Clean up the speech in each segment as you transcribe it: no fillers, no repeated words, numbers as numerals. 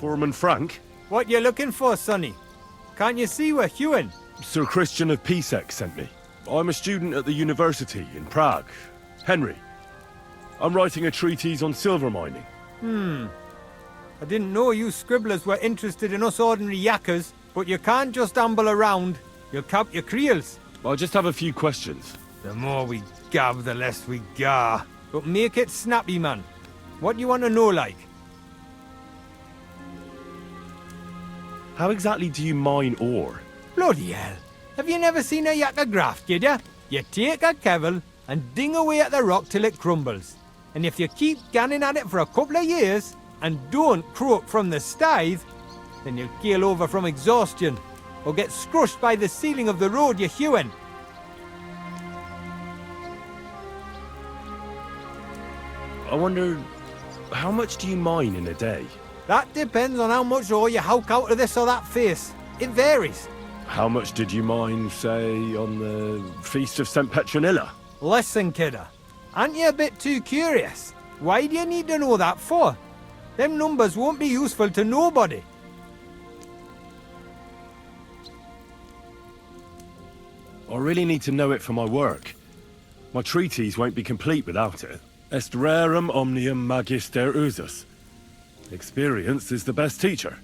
Foreman Frank? What you looking for, Sonny? Can't you see we're hewing? Sir Christian of Pisek sent me. I'm a student at the university in Prague. Henry. I'm writing a treatise on silver mining. I didn't know you scribblers were interested in us ordinary yakkers, but you can't just amble around. You'll count your creels. I just have a few questions. The more we gab, the less we gar. But make it snappy, man. What do you want to know, like? How exactly do you mine ore? Bloody hell. Have you never seen a yakker graft, did ya? You take a kevel and ding away at the rock till it crumbles. And if you keep ganning at it for a couple of years, and don't croak from the stithe, then you'll keel over from exhaustion, or get scrushed by the ceiling of the road you're hewing. I wonder, how much do you mine in a day? That depends on how much ore you howk out of this or that face. It varies. How much did you mine, say, on the Feast of St. Petronilla? Listen, kidder. Aren't you a bit too curious? Why do you need to know that for? Them numbers won't be useful to nobody. I really need to know it for my work. My treatise won't be complete without it. Est rerum omnium magister usus. Experience is the best teacher.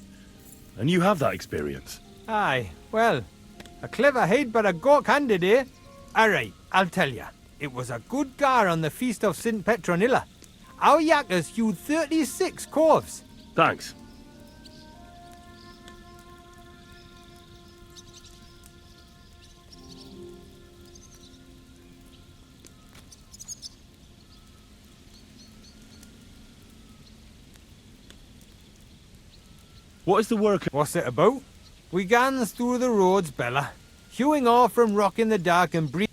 And you have that experience. Aye, well, a clever head but a gawk-handed, eh? Alright, I'll tell ya. It was a good gar on the Feast of St. Petronilla. Our yakkers hewed 36 corves. Thanks. What is the work? What's it about? We gans through the roads, Bella, hewing off from rock in the dark and breathe.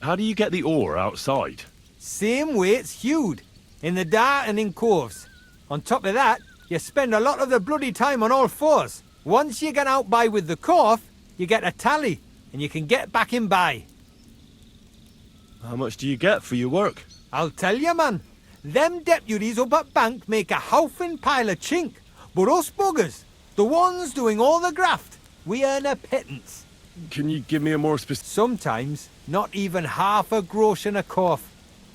How do you get the ore outside? Same way it's hewed, in the dark and in coves. On top of that, you spend a lot of the bloody time on all fours. Once you get out by with the corf, you get a tally, and you can get back in by. How much do you get for your work? I'll tell you, man. Them deputies up at bank make a howfing pile of chink. But us buggers, the ones doing all the graft, we earn a pittance. Can you give me a more specific... Sometimes, not even half a grosh in a corf.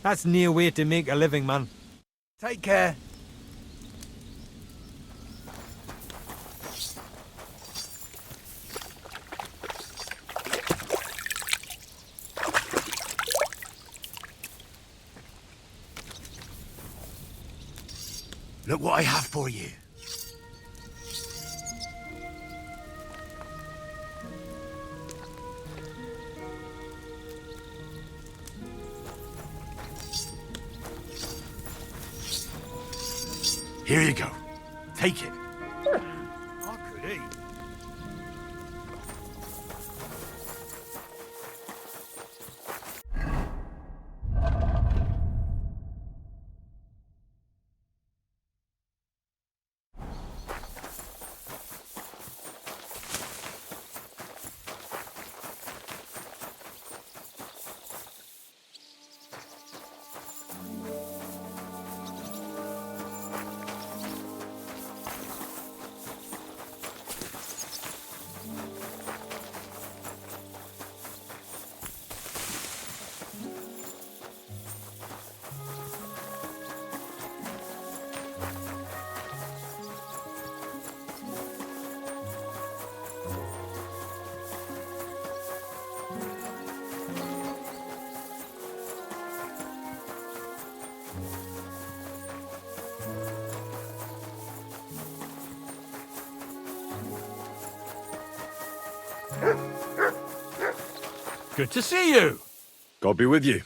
That's near way to make a living, man. Take care. Look what I have for you. Here you go. Take it. I could eat. Good to see you. God be with you.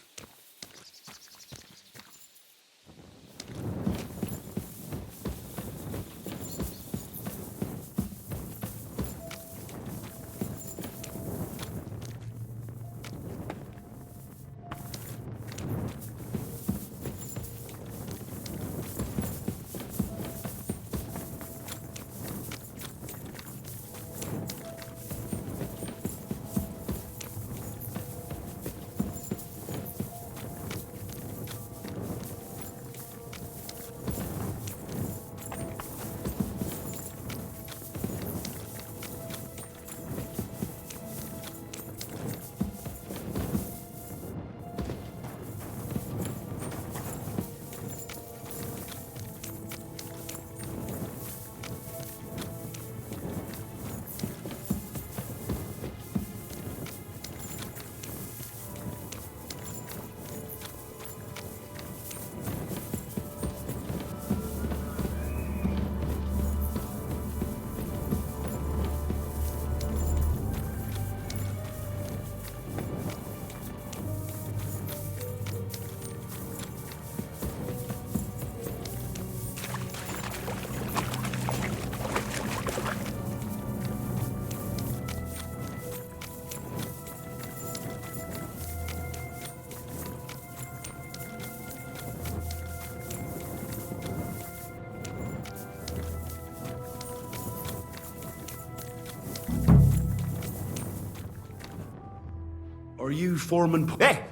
Are you Foreman? Hey!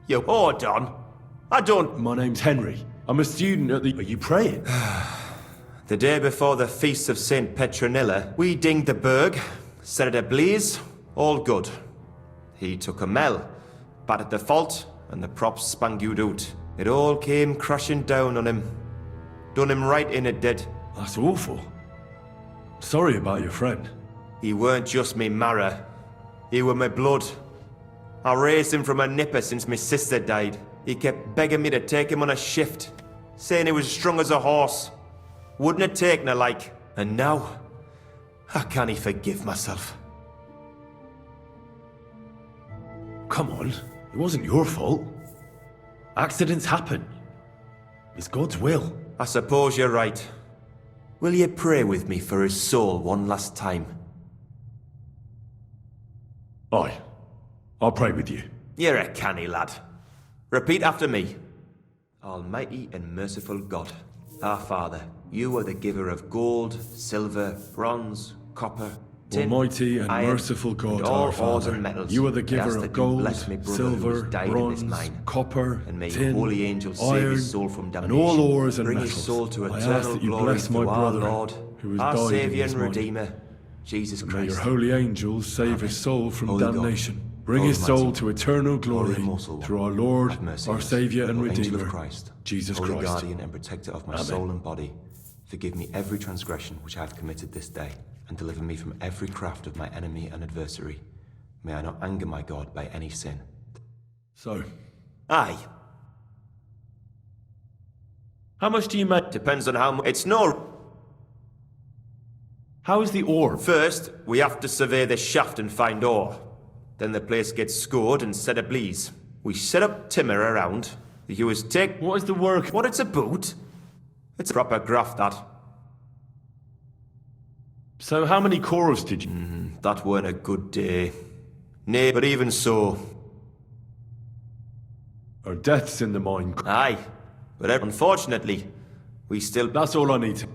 You hold on. I don't... My name's Henry. I'm a student at the... Are you praying? The day before the feast of St. Petronilla, we dinged the burg, set it ablaze, all good. He took a mell, battered the fault, and the props spangued out. It all came crashing down on him. Done him right in it did. That's awful. Sorry about your friend. He weren't just me marrow. He were my blood. I raised him from a nipper since my sister died. He kept begging me to take him on a shift, saying he was strong as a horse. Wouldn't have taken her like. And now, I can't forgive myself. Come on. It wasn't your fault. Accidents happen. It's God's will. I suppose you're right. Will you pray with me for his soul one last time? Aye. I'll pray with you. You're a canny lad. Repeat after me. Almighty and merciful God, our Father, you are the giver of gold, silver, bronze, copper, tin, Almighty and iron, merciful God, and all our ores Father, and metals. you are the I ask giver that of you gold, bless me brother silver, who has died in bronze, this mine. copper, And may tin, holy angels save iron, his soul from and damnation. all ores and Bring metals. his soul to I ask eternal that you glory bless my through our brother, Lord, who has our died in Saviour this and mine. Redeemer, Jesus And may your Christ. holy angels save his soul from Holy God, damnation. Bring Holy his soul Mighty, to eternal glory Holy Immortal One, through our Lord, have mercy our on us. Saviour and O Angel Redeemer, of Christ, Jesus Holy Christ. guardian and protector of my Amen. soul and body, forgive me every transgression which I have committed this day, and deliver me from every craft of my enemy and adversary. May I not anger my God by any sin. So, Aye. how much do you make? Depends on how much. It's no. How is the orb? First, we have to survey the shaft and find ore. Then the place gets scored and set ablaze. We set up timber around. The hewers take What is the work? what it's about. It's a proper graft, that. So how many cores did you... That weren't a good day. Nay, but even so. Or deaths in the mine? Aye. But unfortunately, we still... That's all I need to...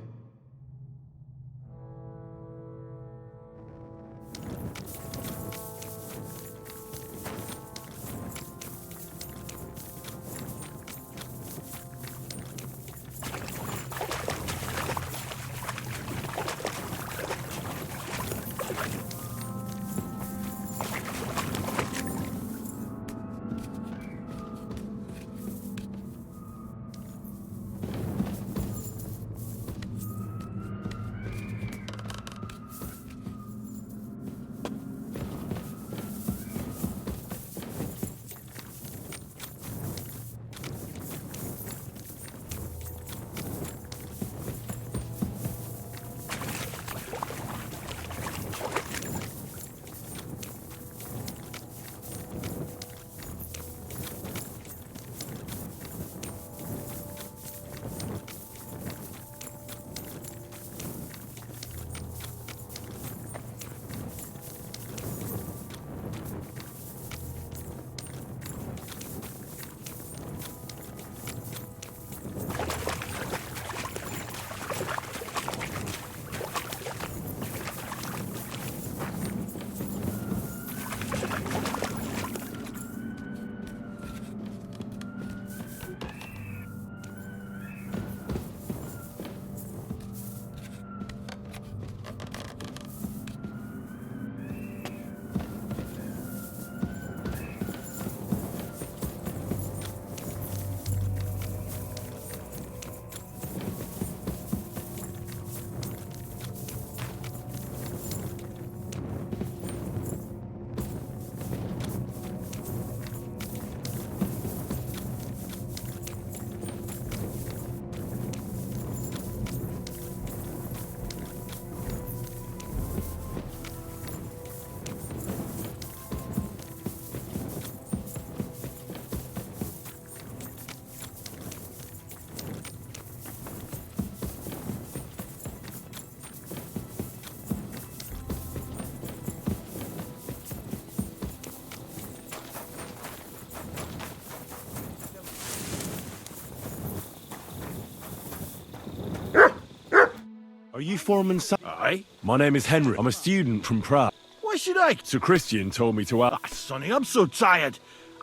Are you Foreman Sam? Aye. My name is Henry. I'm a student from Prague. Why should I? So Christian told me to ask. Sonny, I'm so tired.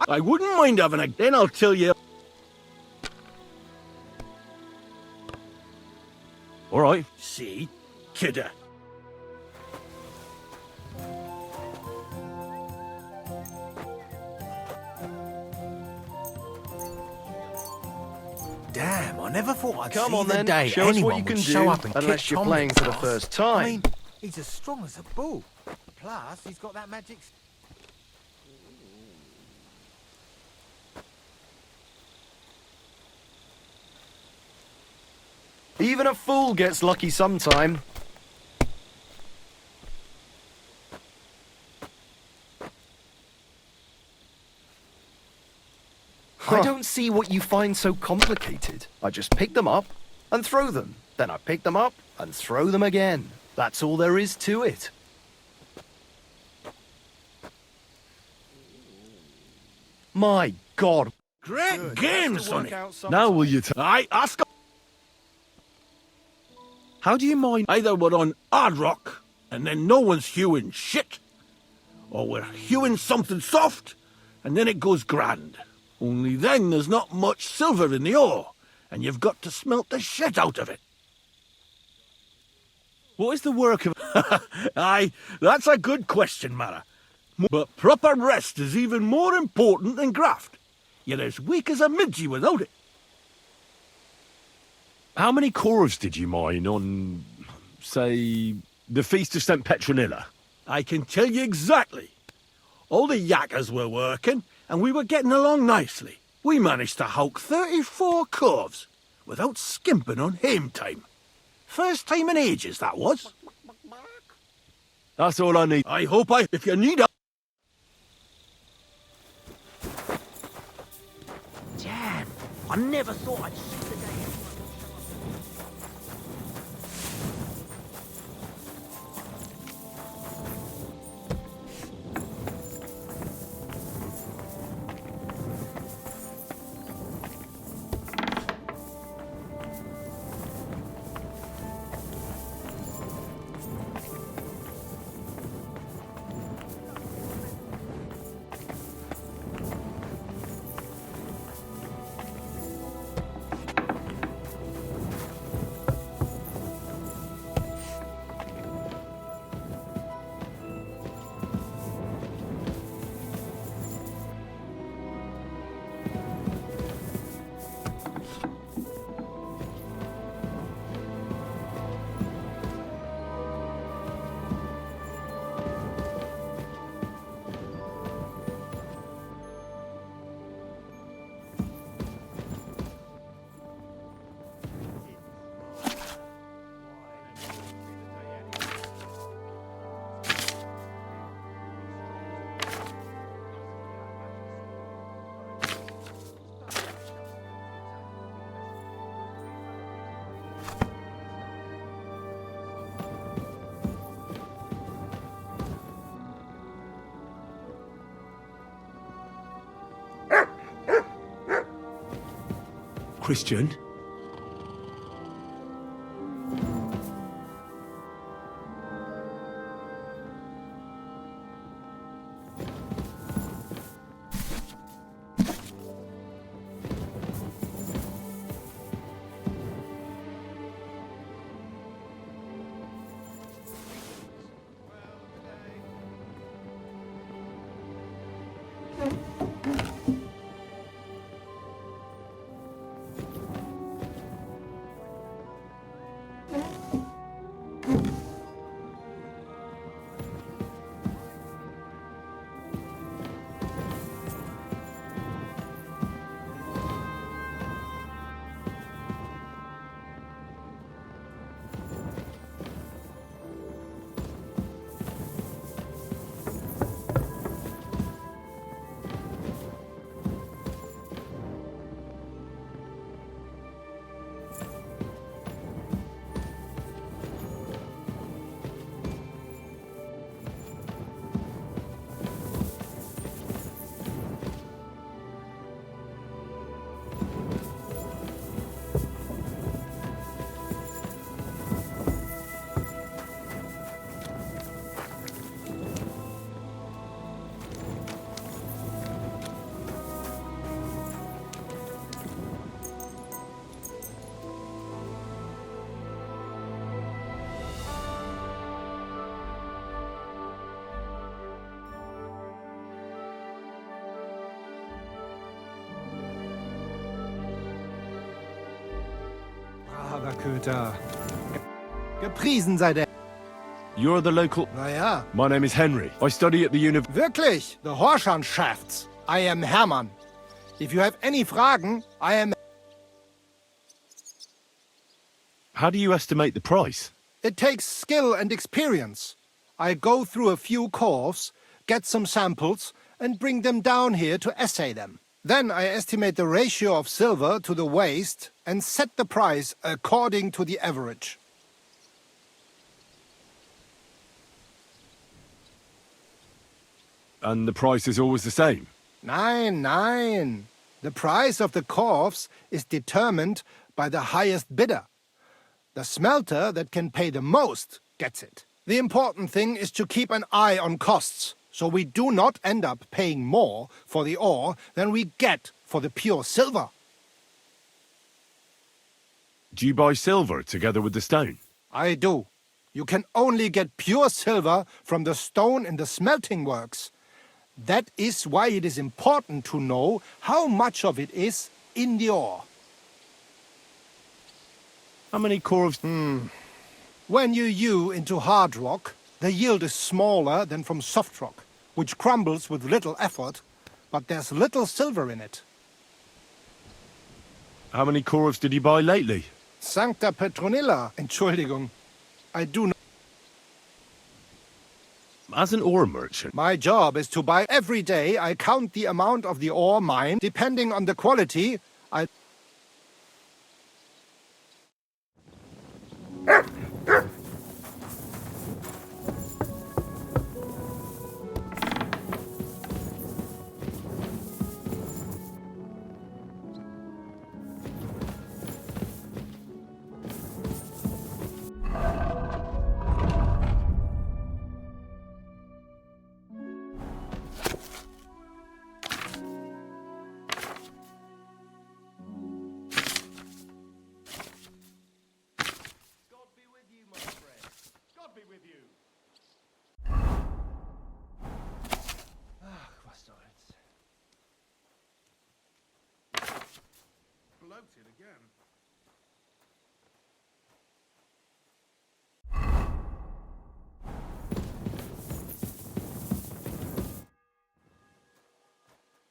I wouldn't mind having a... Then I'll tell you... All right. See? Kidder. Damn, I never thought I'd Come see on the then, day show us anyone what you can would show do, up and unless kick you're Tom's playing for the ass. first time. I mean, he's as strong as a bull. Plus, he's got that magic... Even a fool gets lucky sometime. I don't see what you find so complicated. I just pick them up and throw them. Then I pick them up and throw them again. That's all there is to it. My God. Great game, Sonny. Now Now will you... I ask... How do you mind? Either we're on hard rock, and then no one's hewing shit, or we're hewing something soft, and then it goes grand. Only then there's not much silver in the ore, and you've got to smelt the shit out of it. What is the work of... Aye, that's a good question, Mara. But proper rest is even more important than graft. You're as weak as a midgie without it. How many corves did you mine on, say, the Feast of St. Petronilla? I can tell you exactly. All the yakkers were working, and we were getting along nicely. We managed to hulk 34 corves, without skimping on hame time. First time in ages, that was. That's all I need. I hope if you need... Damn, I never thought I'd see the day... Christian? Köter. Gepriesen sei der. You're the local... Naja, My name is Henry. I study at the wirklich. The Horschan Shafts. I am Hermann. If you have any Fragen, I am... How do you estimate the price? It takes skill and experience. I go through a few corves, get some samples, and bring them down here to assay them. Then I estimate the ratio of silver to the waste and set the price according to the average. And the price is always the same? Nein, nein. The price of the corves is determined by the highest bidder. The smelter that can pay the most gets it. The important thing is to keep an eye on costs, so we do not end up paying more for the ore than we get for the pure silver. Do you buy silver together with the stone? I do. You can only get pure silver from the stone in the smelting works. That is why it is important to know how much of it is in the ore. How many corves... When you hew into hard rock, the yield is smaller than from soft rock, which crumbles with little effort, but there's little silver in it. How many corves did you buy lately? Sancta Petronilla, Entschuldigung. I do not... As an ore merchant, My job is to buy every day. I count the amount of the ore mined. Depending on the quality, I...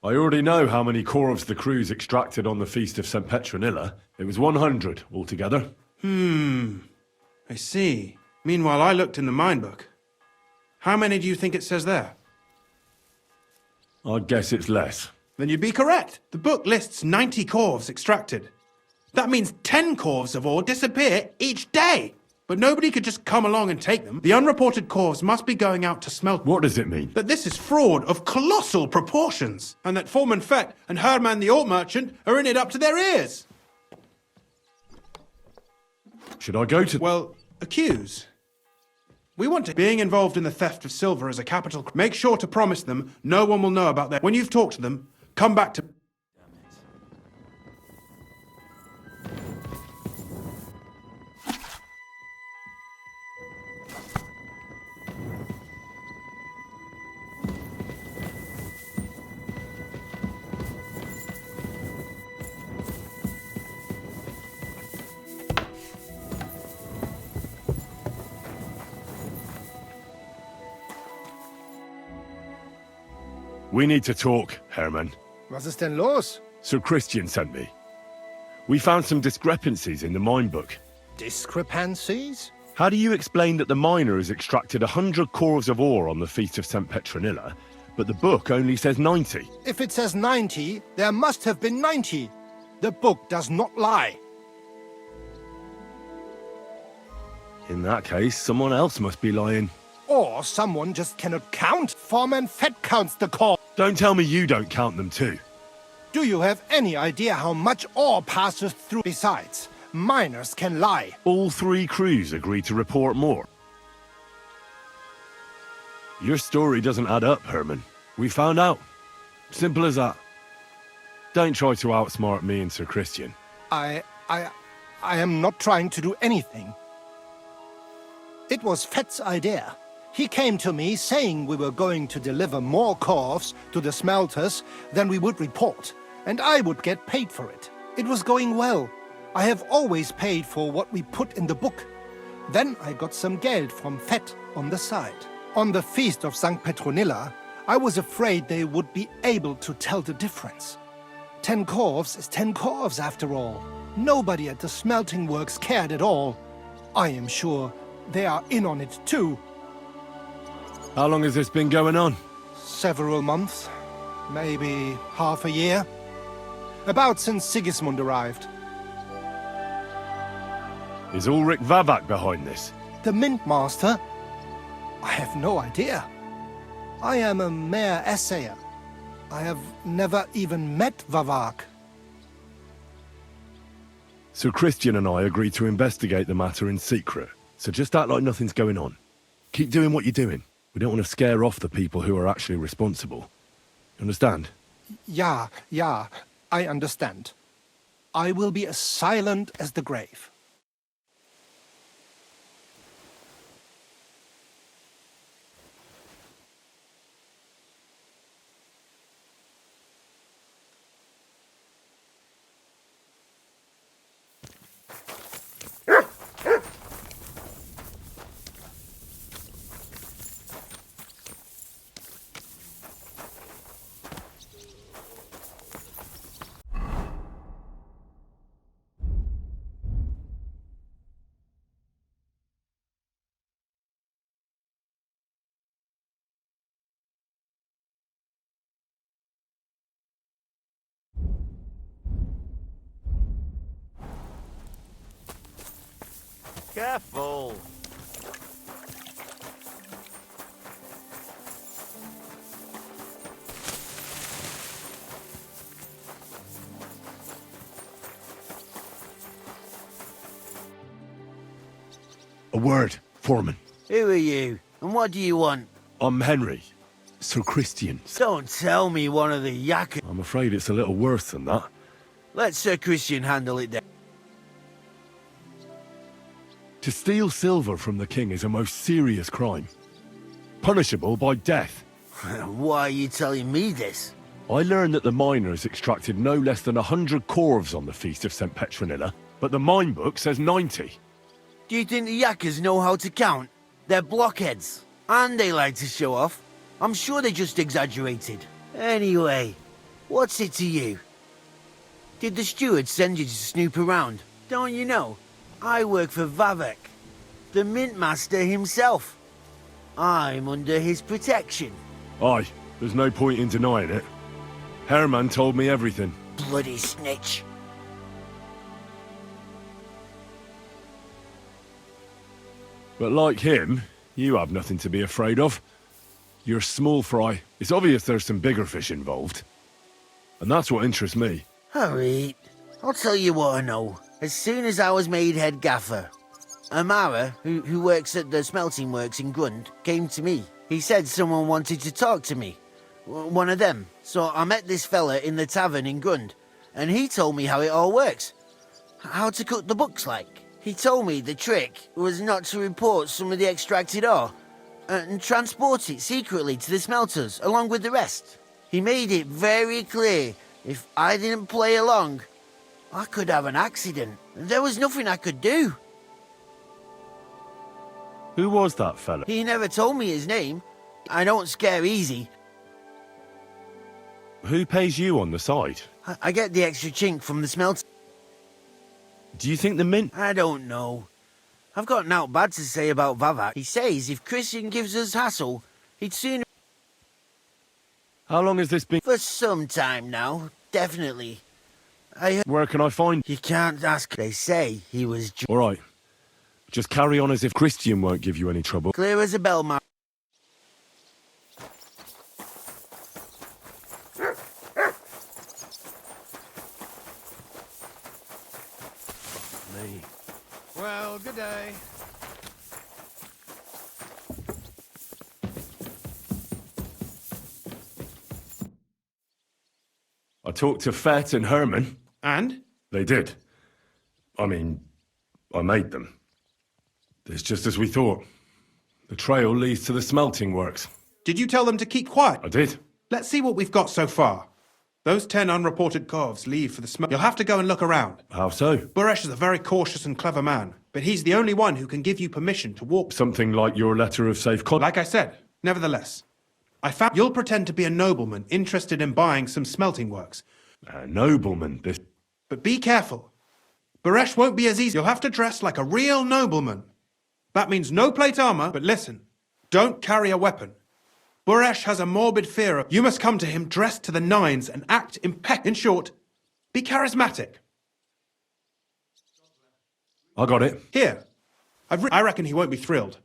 I already know how many corves the crews extracted on the Feast of St. Petronilla. It was 100 altogether. I see. Meanwhile, I looked in the mine book. How many do you think it says there? I'd guess it's less. Then you'd be correct. The book lists 90 corves extracted. That means 10 corves of ore disappear each day. But nobody could just come along and take them. The unreported corves must be going out to smelt. What does it mean? That this is fraud of colossal proportions. And that Foreman Fett and Herman the ore merchant are in it up to their ears. Should I go to... Well, accuse. We want to... Being involved in the theft of silver is a capital... Make sure to promise them no one will know about that. When you've talked to them, come back to... We need to talk, Herman. Was ist denn los? Sir Christian sent me. We found some discrepancies in the mine book. Discrepancies? How do you explain that the miner has extracted 100 corves of ore on the Feast of St. Petronilla, but the book only says 90? If it says 90, there must have been 90. The book does not lie. In that case, someone else must be lying. Or someone just cannot count. Foreman Fett counts the core. Don't tell me you don't count them too. Do you have any idea how much ore passes through? Besides, miners can lie. All three crews agreed to report more. Your story doesn't add up, Herman. We found out. Simple as that. Don't try to outsmart me and Sir Christian. I am not trying to do anything. It was Fett's idea. He came to me saying we were going to deliver more corves to the smelters than we would report, and I would get paid for it. It was going well. I have always paid for what we put in the book. Then I got some geld from Fett on the side. On the feast of St. Petronilla, I was afraid they would be able to tell the difference. 10 corves is 10 corves after all. Nobody at the smelting works cared at all. I am sure they are in on it too. How long has this been going on? Several months, maybe half a year. About since Sigismund arrived. Is Ulrich Vavak behind this? The Mint Master? I have no idea. I am a mere assayer. I have never even met Vavak. So Christian and I agreed to investigate the matter in secret. So just act like nothing's going on. Keep doing what you're doing. We don't want to scare off the people who are actually responsible. Understand? Yeah, I understand. I will be as silent as the grave. Careful! A word, Foreman. Who are you? And what do you want? I'm Henry. Sir Christian. Don't tell me one of the yakkers. I'm afraid it's a little worse than that. Let Sir Christian handle it then. To steal silver from the king is a most serious crime. Punishable by death. Why are you telling me this? I learned that the miners extracted no less than 100 corves on the Feast of St. Petronilla, but the mine book says 90. Do you think the yakkers know how to count? They're blockheads. And they like to show off. I'm sure they just exaggerated. Anyway, what's it to you? Did the steward send you to snoop around? Don't you know? I work for Vavek, the mint master himself. I'm under his protection. Aye, there's no point in denying it. Herman told me everything. Bloody snitch. But like him, you have nothing to be afraid of. You're small fry. It's obvious there's some bigger fish involved. And that's what interests me. Alright, I'll tell you what I know. As soon as I was made head gaffer, Amara, who works at the smelting works in Grund, came to me. He said someone wanted to talk to me. One of them. So I met this fella in the tavern in Grund, and he told me how it all works. How to cook the books like. He told me the trick was not to report some of the extracted ore, and transport it secretly to the smelters along with the rest. He made it very clear if I didn't play along, I could have an accident. There was nothing I could do. Who was that fella? He never told me his name. I don't scare easy. Who pays you on the side? I get the extra chink from the smelt. Do you think the mint... I don't know. I've got naught bad to say about Vavak. He says if Christian gives us hassle, he'd sooner... How long has this been... For some time now, definitely. I heard... Where can I find... You can't ask. They say he was... All right. Just carry on as if Christian won't give you any trouble. Clear as a bell, man. Me. Well, good day. I talked to Fett and Herman. And? They did. I mean, I made them. It's just as we thought. The trail leads to the smelting works. Did you tell them to keep quiet? I did. Let's see what we've got so far. Those 10 unreported corves leave for the smoke. You'll have to go and look around. How so? Buresh is a very cautious and clever man, but he's the only one who can give you permission to walk. Something like your letter of safe conduct. Like I said, nevertheless, I found you'll pretend to be a nobleman interested in buying some smelting works. A nobleman, this... But be careful. Buresh won't be as easy. You'll have to dress like a real nobleman. That means no plate armor, but listen, don't carry a weapon. Buresh has a morbid fear of... You must come to him dressed to the nines and act impeccable. In short, be charismatic. I got it. Here, I reckon he won't be thrilled,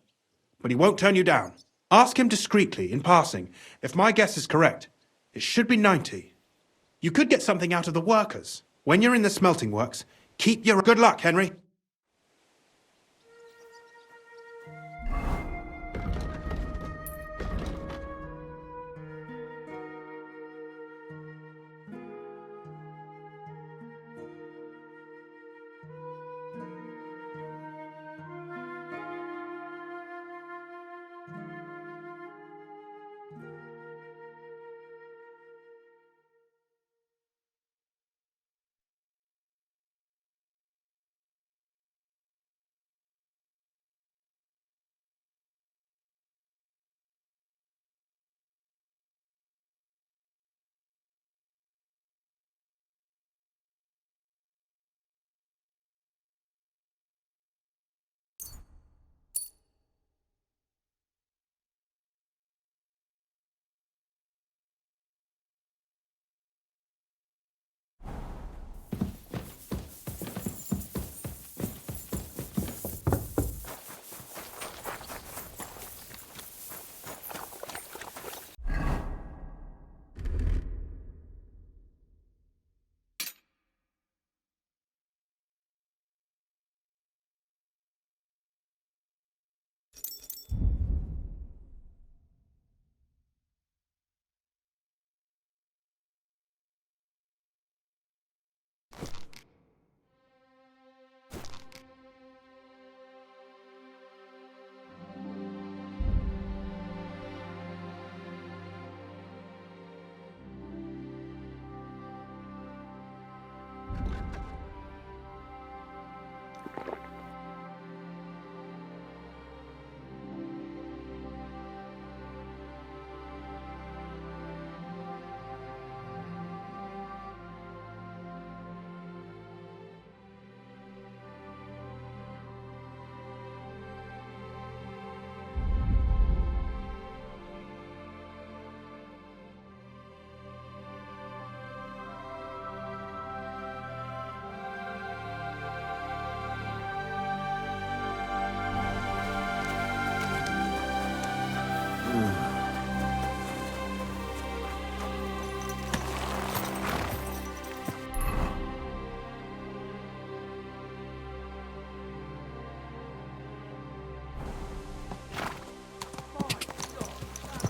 but he won't turn you down. Ask him discreetly, in passing. If my guess is correct, it should be 90. You could get something out of the workers. When you're in the smelting works, keep your... Good luck, Henry.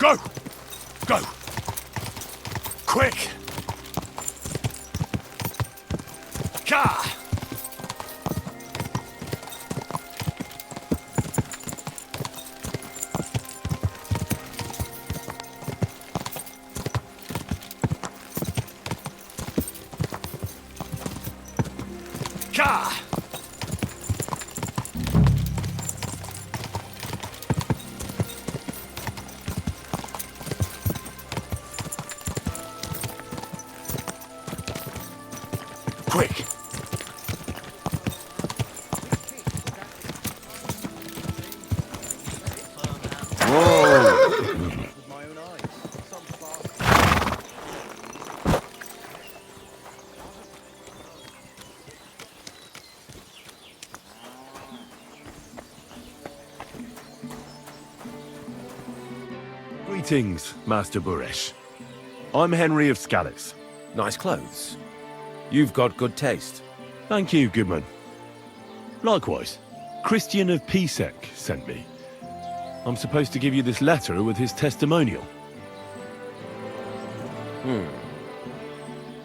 Go! Go! Quick! Ka! Ka! Quick! Greetings, Master Buresh. I'm Henry of Scallis. Nice clothes. You've got good taste. Thank you, Goodman. Likewise, Christian of Pisek sent me. I'm supposed to give you this letter with his testimonial.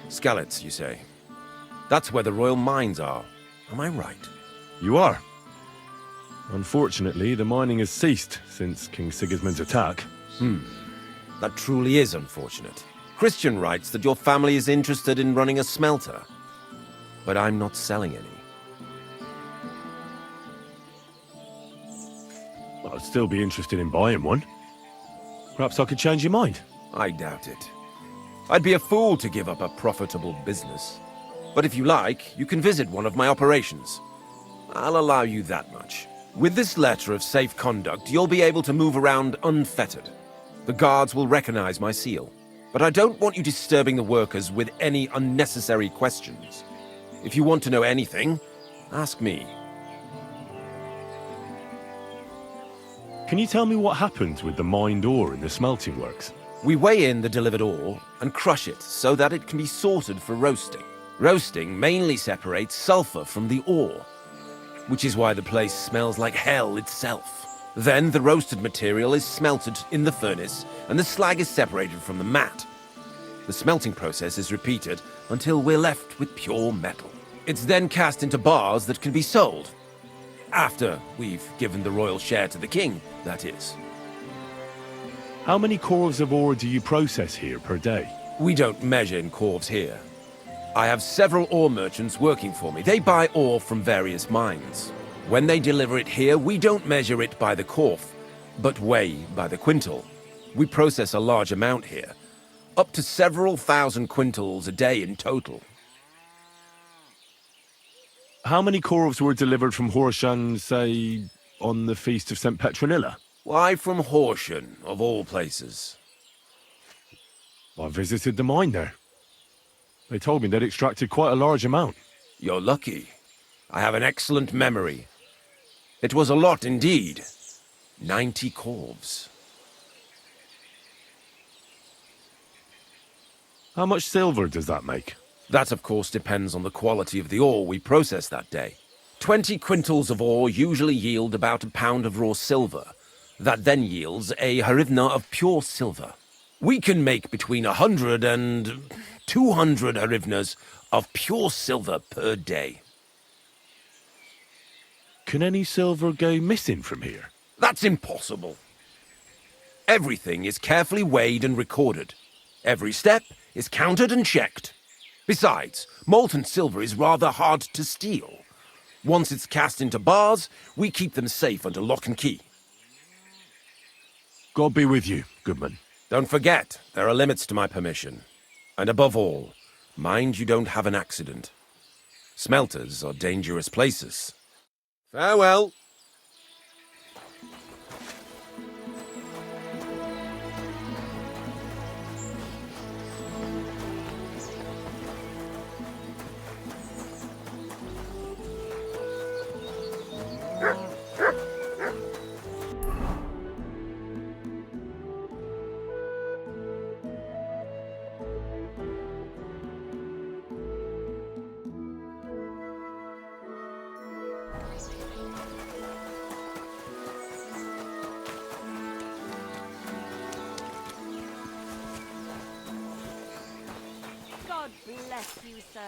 Skalitz, you say? That's where the royal mines are. Am I right? You are. Unfortunately, the mining has ceased since King Sigismund's attack. That truly is unfortunate. Christian writes that your family is interested in running a smelter, but I'm not selling any. I'd still be interested in buying one. Perhaps I could change your mind. I doubt it. I'd be a fool to give up a profitable business. But if you like, you can visit one of my operations. I'll allow you that much. With this letter of safe conduct, you'll be able to move around unfettered. The guards will recognize my seal. But I don't want you disturbing the workers with any unnecessary questions. If you want to know anything, ask me. Can you tell me what happens with the mined ore in the smelting works? We weigh in the delivered ore and crush it so that it can be sorted for roasting. Roasting mainly separates sulfur from the ore, which is why the place smells like hell itself. Then the roasted material is smelted in the furnace and the slag is separated from the matte. The smelting process is repeated until we're left with pure metal. It's then cast into bars that can be sold. After we've given the royal share to the king, that is. How many corves of ore do you process here per day? We don't measure in corves here. I have several ore merchants working for me. They buy ore from various mines. When they deliver it here, we don't measure it by the corf, but weigh by the quintal. We process a large amount here, up to several thousand quintals a day in total. How many corves were delivered from Horshan, say, on the Feast of St. Petronilla? Why from Horsham, of all places? I visited the mine there. They told me they'd extracted quite a large amount. You're lucky. I have an excellent memory. It was a lot indeed. 90 corves. How much silver does that make? That, of course, depends on the quality of the ore we process that day. 20 quintals of ore usually yield about a pound of raw silver. That then yields a harivna of pure silver. We can make between 100 and 200 harivnas of pure silver per day. Can any silver go missing from here? That's impossible. Everything is carefully weighed and recorded. Every step is counted and checked. Besides, molten silver is rather hard to steal. Once it's cast into bars, we keep them safe under lock and key. God be with you, Goodman. Don't forget, there are limits to my permission. And above all, mind you don't have an accident. Smelters are dangerous places. Farewell. God bless you, sir.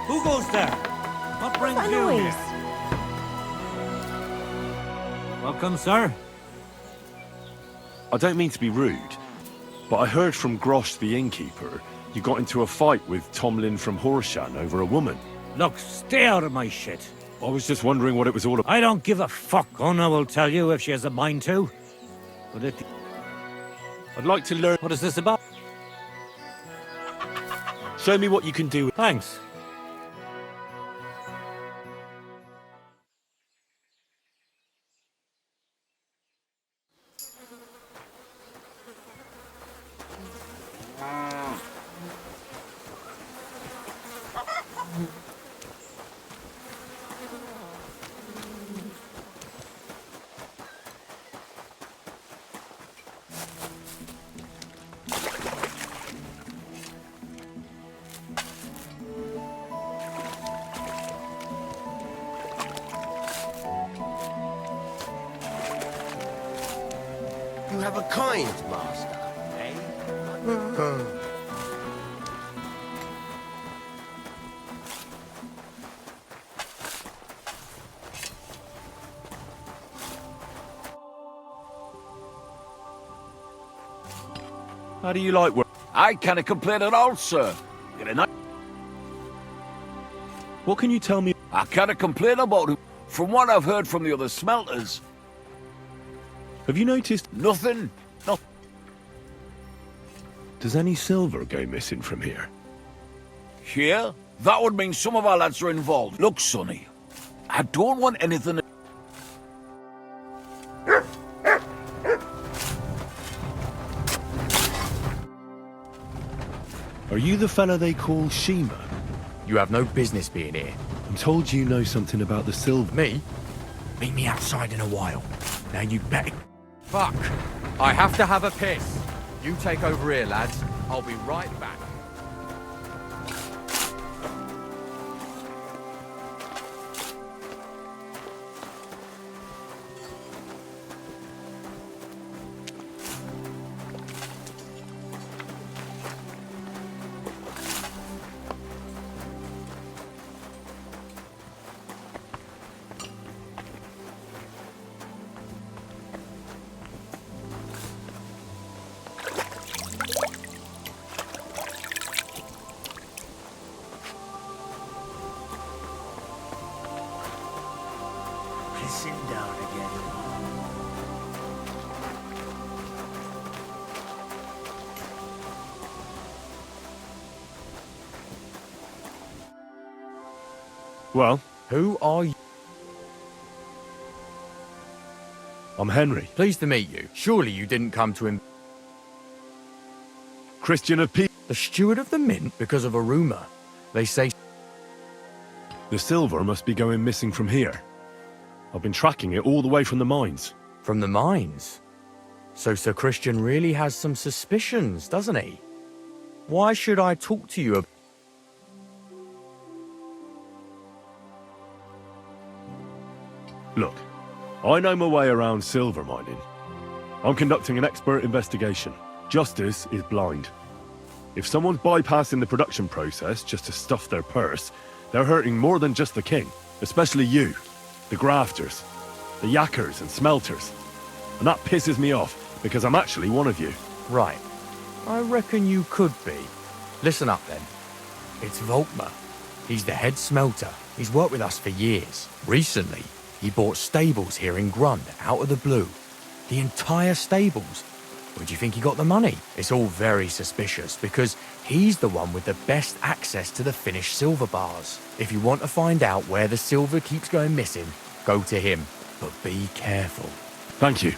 Who goes there? What brings that you noise? here? Welcome, sir. I don't mean to be rude, but I heard from Grosh the innkeeper you got into a fight with Tomlin from Horshan over a woman. Look, stay out of my shit. I was just wondering what it was all about. I don't give a fuck. Una will tell you if she has a mind to. But if... I'd like to learn. What is this about? Show me what you can do. Thanks. mind, master, eh? How do you like work? I can't complain at all, sir. Get a night. What can you tell me? I can't complain about it. From what I've heard from the other smelters, Have you noticed? nothing. Does any silver go missing from here? Here? That would mean some of our lads are involved. Look, Sonny, I don't want anything. Are you the fella they call Shima? You have no business being here. I'm told you know something about the silver. Me? Meet me outside in a while. Now you better... Fuck! I have to have a piss. You take over here, lads. I'll be right back. Pissing down again. Well, Who are you? I'm Henry, Pleased to meet you. Surely you didn't come to him... Christian of Peace. The steward of the mint because of a rumour. They say... The silver must be going missing from here. I've been tracking it all the way from the mines. From the mines. So Sir Christian really has some suspicions, doesn't he? Why should I talk to you about... Look, I know my way around silver mining. I'm conducting an expert investigation. Justice is blind. If someone's bypassing the production process just to stuff their purse, they're hurting more than just the king. Especially you, the grafters, the yackers and smelters. And that pisses me off, because I'm actually one of you. Right. I reckon you could be. Listen up then. It's Volkmar. He's the head smelter. He's worked with us for years. Recently, he bought stables here in Grund, out of the blue. The entire stables. Where do you think he got the money? It's all very suspicious because he's the one with the best access to the finished silver bars. If you want to find out where the silver keeps going missing, go to him. But be careful. Thank you.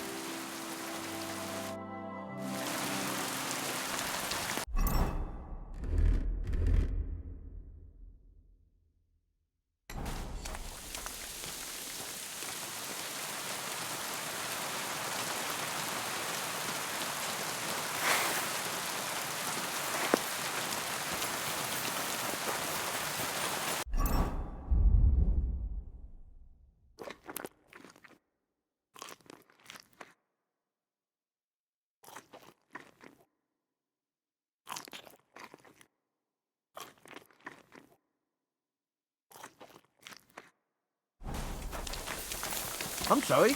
I'm sorry.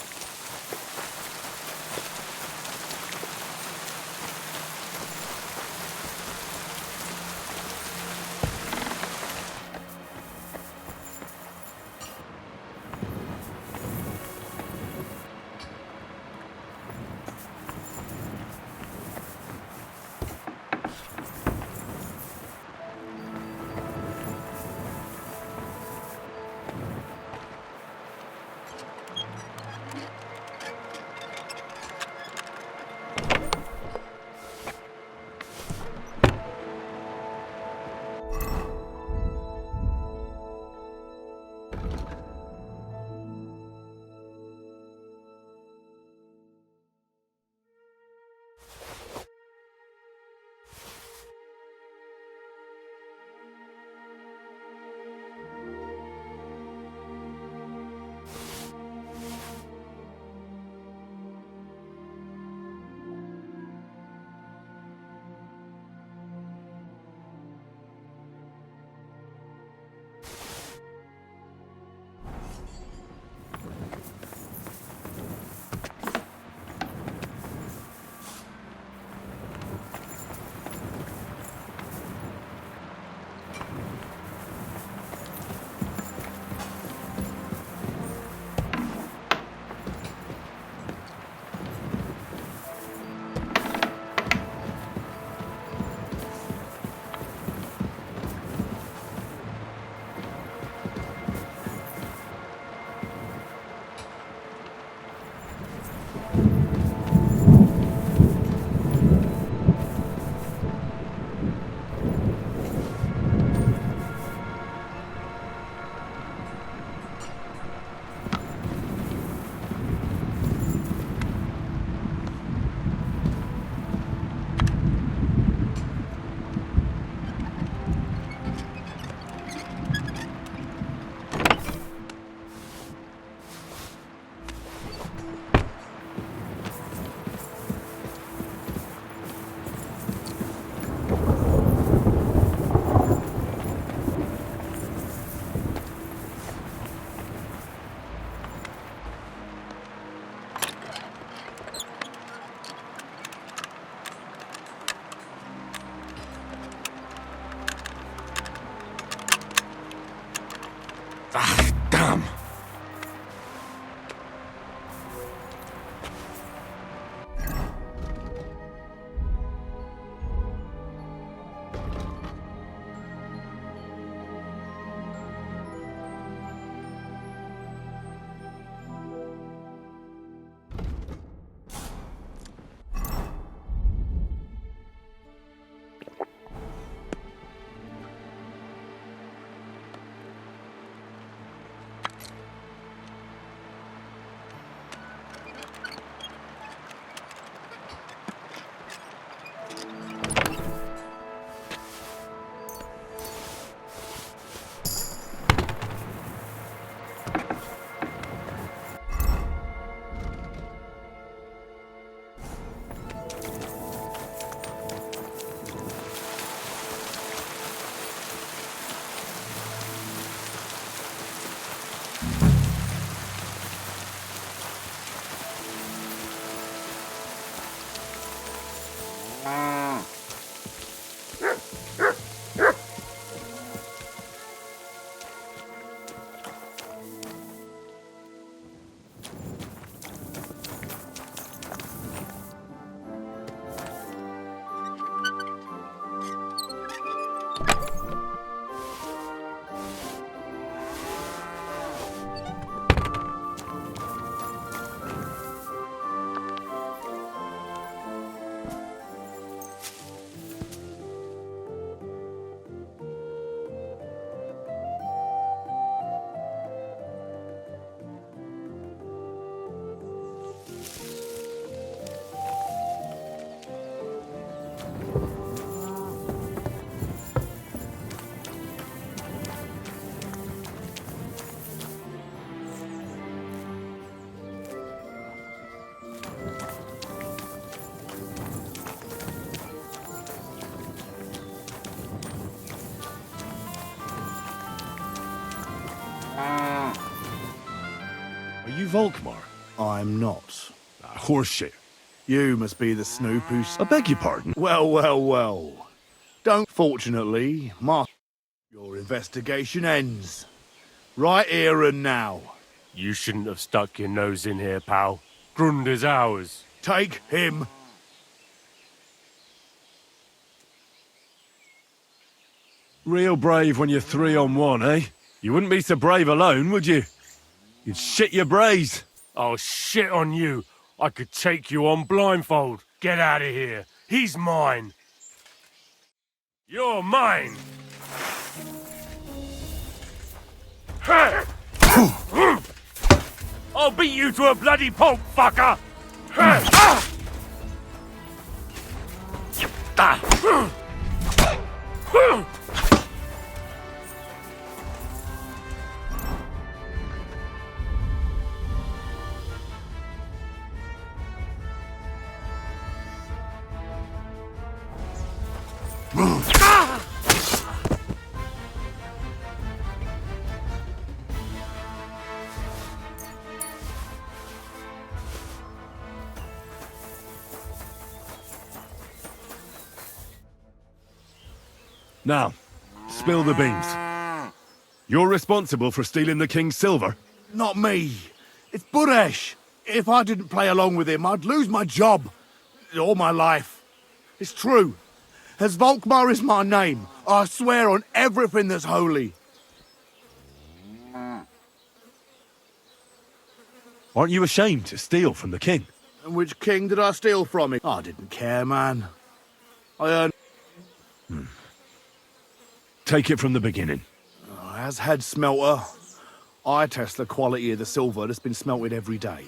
Are you Volkmar? I'm not. Horseshit. You must be the snoop who's... I beg your pardon. Well, well, well. Don't... Fortunately, your investigation ends. Right here and now. You shouldn't have stuck your nose in here, pal. Grunder's ours. Take him. Real brave when you're 3-on-1, eh? You wouldn't be so brave alone, would you? You'd shit your brains. Oh, shit on you. I could take you on blindfold. Get out of here. He's mine. You're mine. I'll beat you to a bloody pulp, fucker. Now, spill the beans. You're responsible for stealing the king's silver? Not me. It's Buresh. If I didn't play along with him, I'd lose my job. All my life. It's true. As Volkmar is my name, I swear on everything that's holy. Aren't you ashamed to steal from the king? And which king did I steal from him? I didn't care, man. I earned... Take it from the beginning. As head smelter, I test the quality of the silver that's been smelted every day.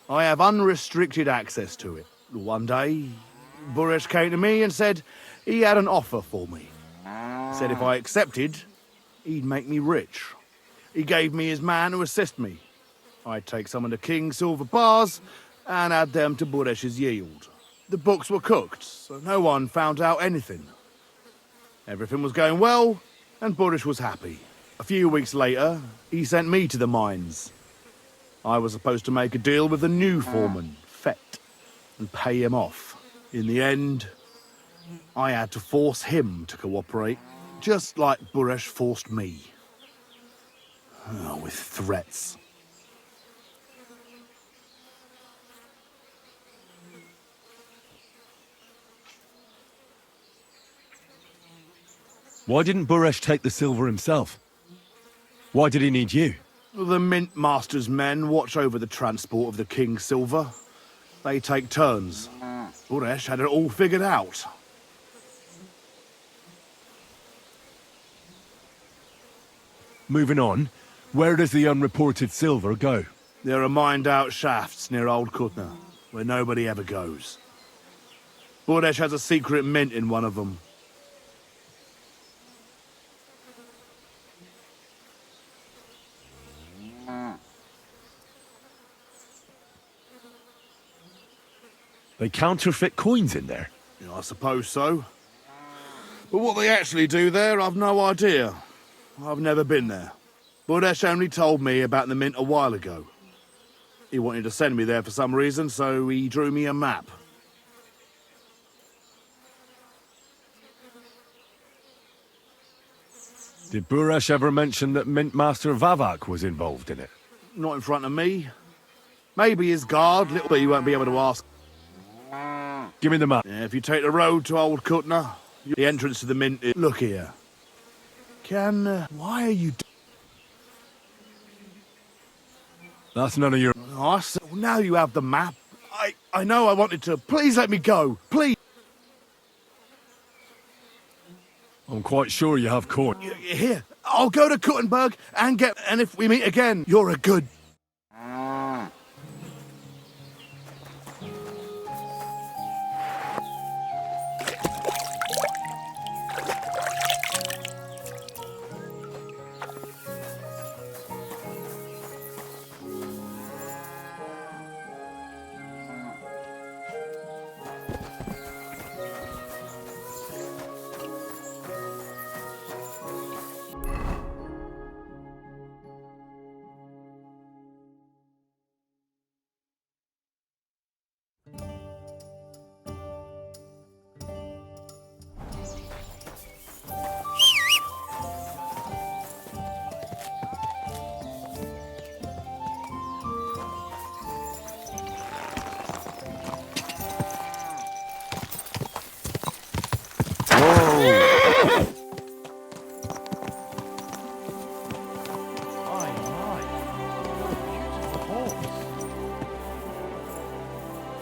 I have unrestricted access to it. One day, Buresh came to me and said he had an offer for me. Said if I accepted, he'd make me rich. He gave me his man to assist me. I'd take some of the king's silver bars and add them to Buresh's yield. The books were cooked, so no one found out anything. Everything was going well, and Buresh was happy. A few weeks later, he sent me to the mines. I was supposed to make a deal with the new foreman, Fett, and pay him off. In the end, I had to force him to cooperate, just like Buresh forced me. With threats. Why didn't Buresh take the silver himself? Why did he need you? The Mint Master's men watch over the transport of the king's silver. They take turns. Buresh had it all figured out. Moving on, where does the unreported silver go? There are mined-out shafts near Old Kutna, where nobody ever goes. Buresh has a secret mint in one of them. They counterfeit coins in there. I suppose so. But what they actually do there, I've no idea. I've never been there. Buresh only told me about the mint a while ago. He wanted to send me there for some reason, so he drew me a map. Did Buresh ever mention that Mint Master Vavak was involved in it? Not in front of me. Maybe his guard, little bit you won't be able to ask. Give me the map. Yeah, if you take the road to Old Kutner, the entrance to the mint is... Look here. Why are you... That's none of your... Oh, so now you have the map. I know I wanted to... Please let me go. Please. I'm quite sure you have coin. Here, I'll go to Kuttenberg and get... And if we meet again, you're a good...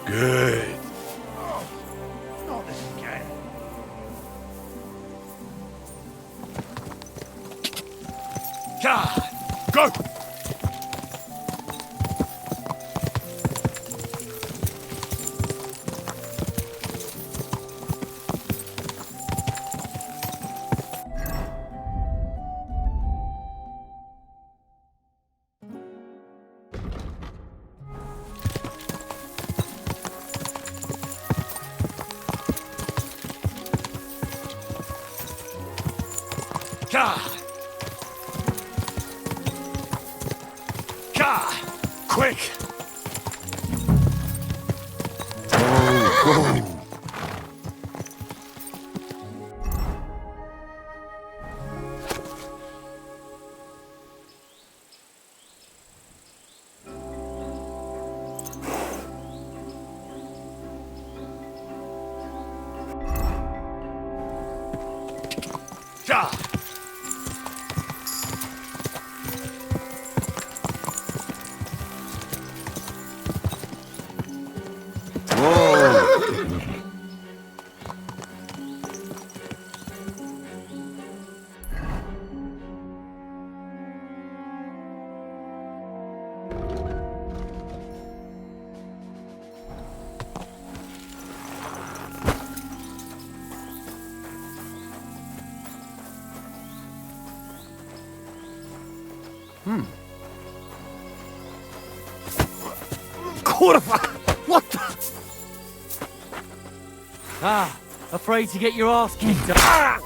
Good. Not this again. God, go! God! God! Quick! God! What the... Ah, afraid to get your ass kicked up.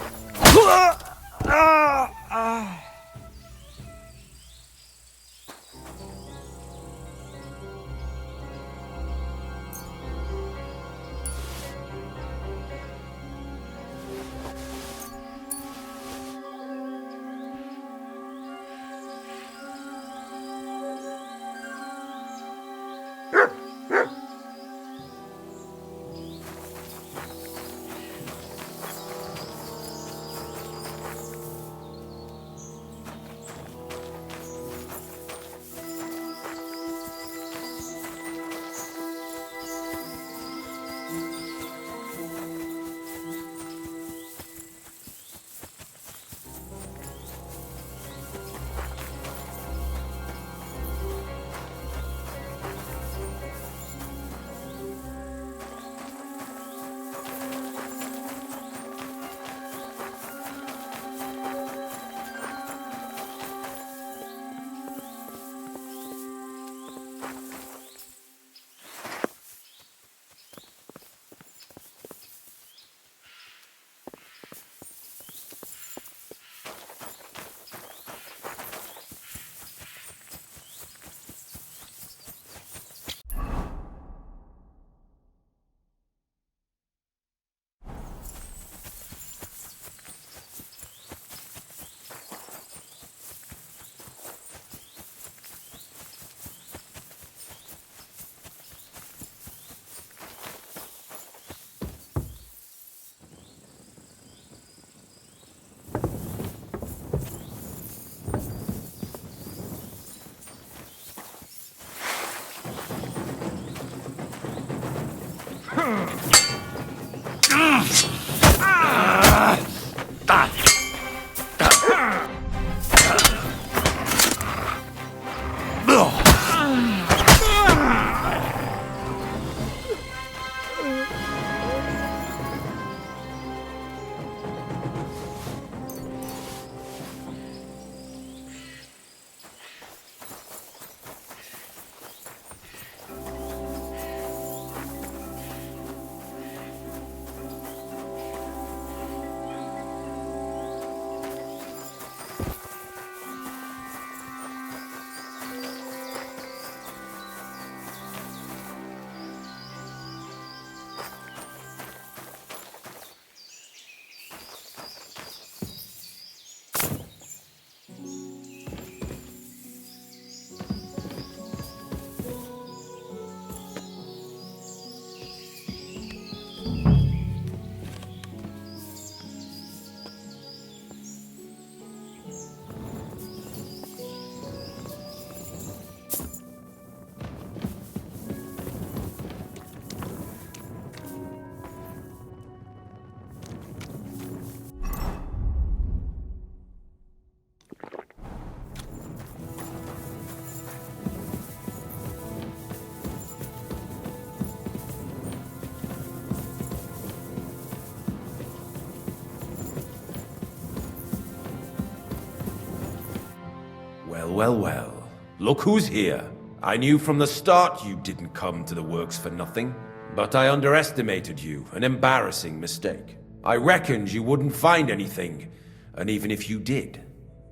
Well. Look who's here. I knew from the start you didn't come to the works for nothing. But I underestimated you, an embarrassing mistake. I reckoned you wouldn't find anything, and even if you did,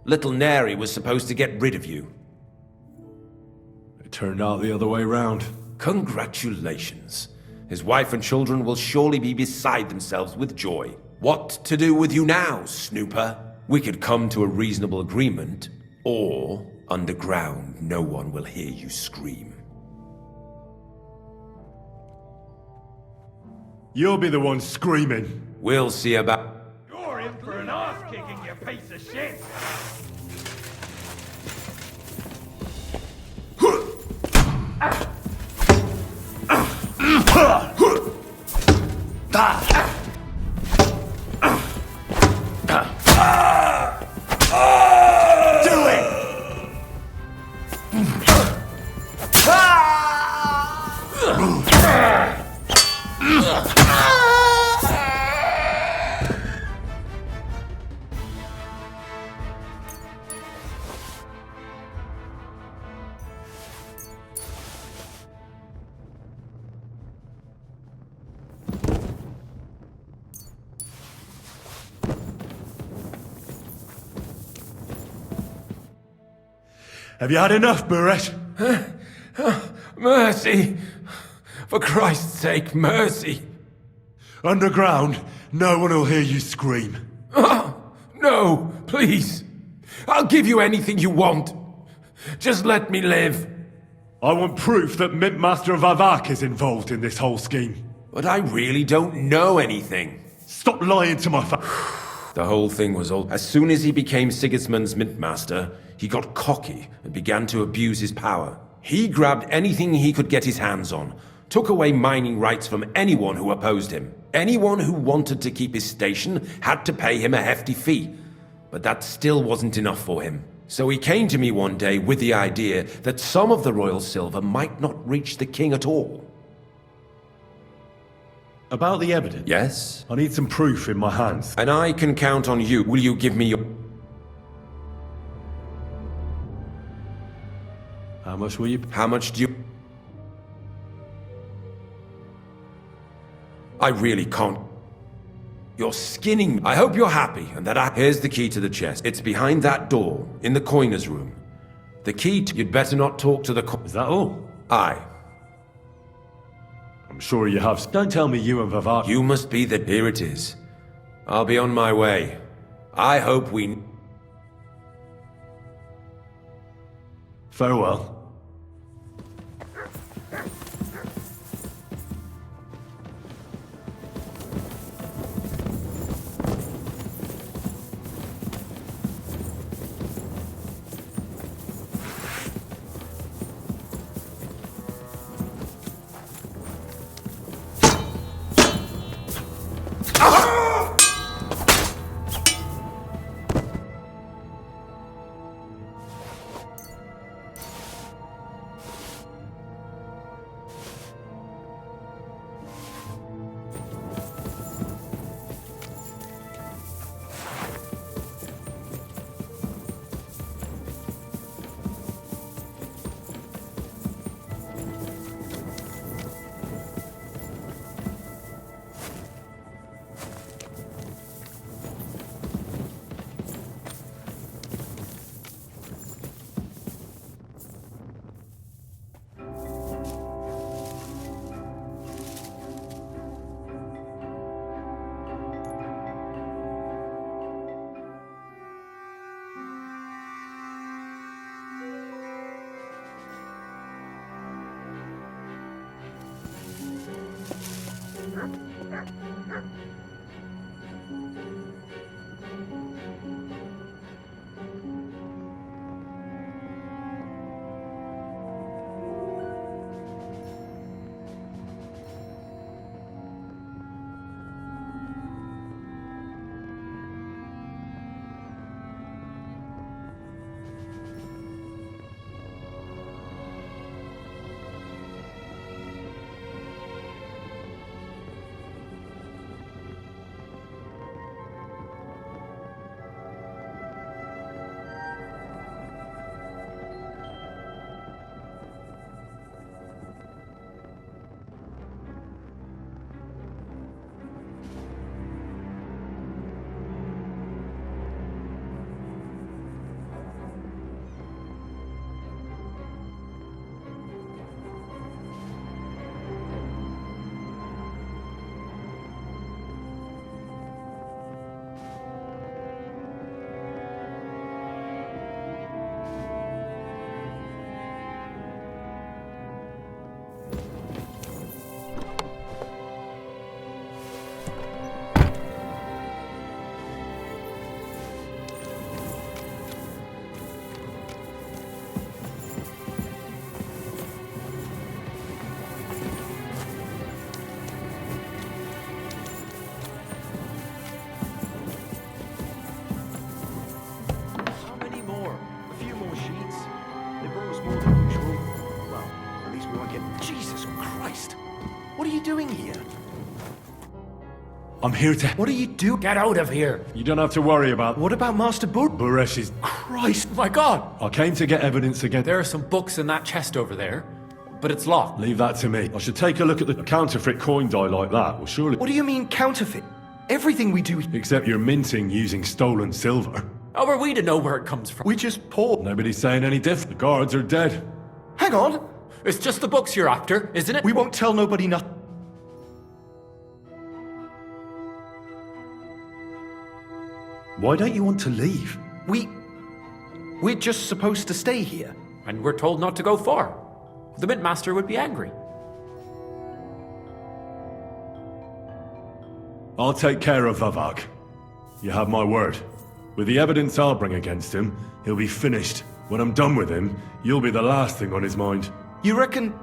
little Neri was supposed to get rid of you. It turned out the other way round. Congratulations. His wife and children will surely be beside themselves with joy. What to do with you now, snooper? We could come to a reasonable agreement, or underground, no one will hear you scream. You'll be the one screaming. We'll see about... You're in for an ass-kicking, you piece of shit! Have you had enough, Buresh? Mercy! For Christ's sake, mercy! Underground, no one will hear you scream. No, please! I'll give you anything you want. Just let me live. I want proof that Mint Master Vavak is involved in this whole scheme. But I really don't know anything. Stop lying to my face. The whole thing was all... As soon as he became Sigismund's Mint Master, he got cocky and began to abuse his power. He grabbed anything he could get his hands on, took away mining rights from anyone who opposed him. Anyone who wanted to keep his station had to pay him a hefty fee. But that still wasn't enough for him. So he came to me one day with the idea that some of the royal silver might not reach the king at all. About the evidence? Yes? I need some proof in my hands. And I can count on you. Will you give me your... How much will you... How much do you... I really can't... You're skinning me. I hope you're happy, and that I... Here's the key to the chest. It's behind that door, in the coiner's room. The key to... You'd better not talk to the... Is that all? Aye. I'm sure you have. Don't tell me you and Vavak... You must be the... Here it is. I'll be on my way. I hope we... Farewell. doing here? I'm here to... What are you doing? Get out of here! You don't have to worry about... What about Master Buresh is... Christ! My God! I came to get evidence against... There are some books in that chest over there, but it's locked. Leave that to me. I should take a look at the counterfeit coin die like that. Well, surely... What do you mean counterfeit? Everything we do... Except you're minting using stolen silver. How are we to know where it comes from? We just pour. Nobody's saying any different. The guards are dead. Hang on! It's just the books you're after, isn't it? We won't tell nobody nothing. Why don't you want to leave? We're just supposed to stay here. And we're told not to go far. The Mint Master would be angry. I'll take care of Vavak. You have my word. With the evidence I'll bring against him, he'll be finished. When I'm done with him, you'll be the last thing on his mind. You reckon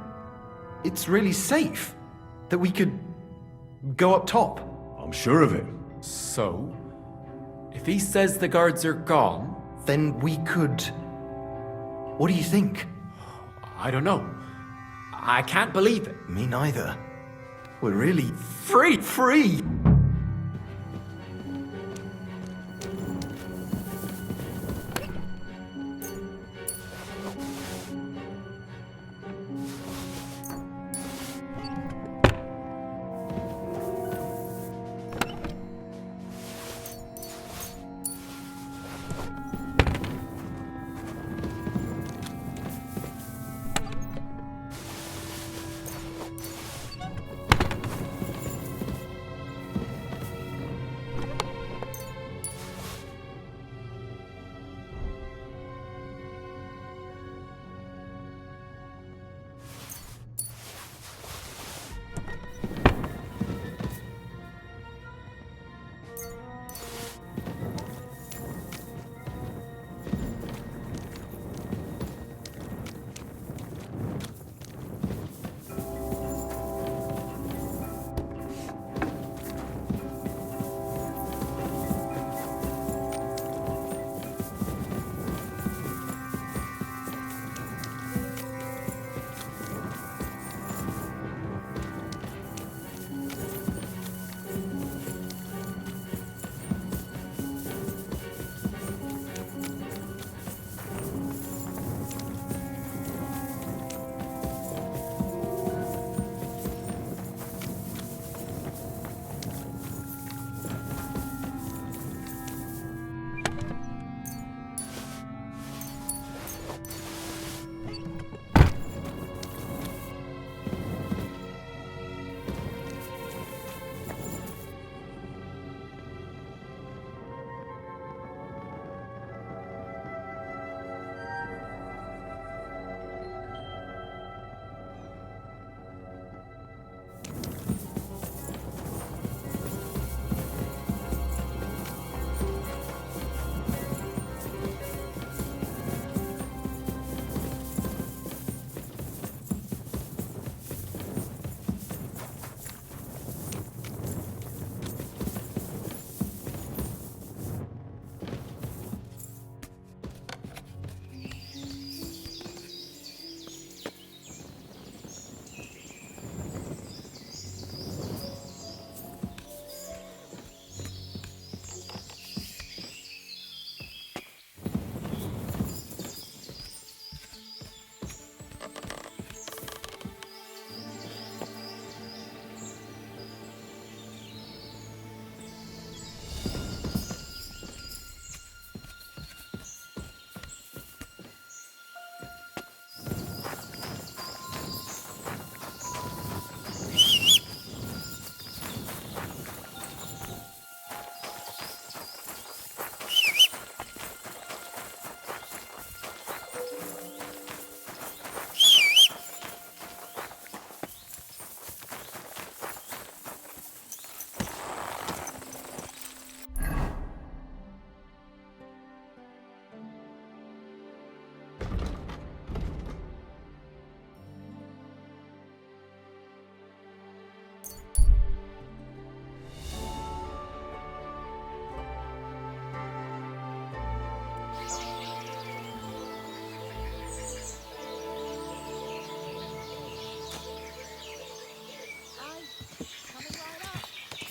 it's really safe that we could go up top? I'm sure of it. So, if he says the guards are gone... Then we could... What do you think? I don't know. I can't believe it. Me neither. We're really... Free! Free!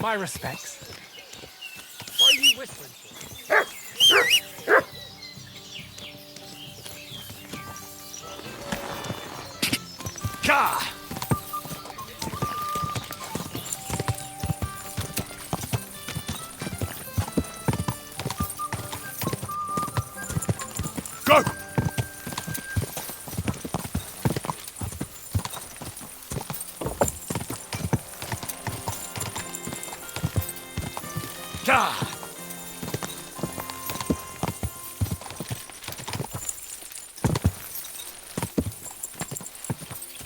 My respects. What are you whispering for? Ka! Go! Ka!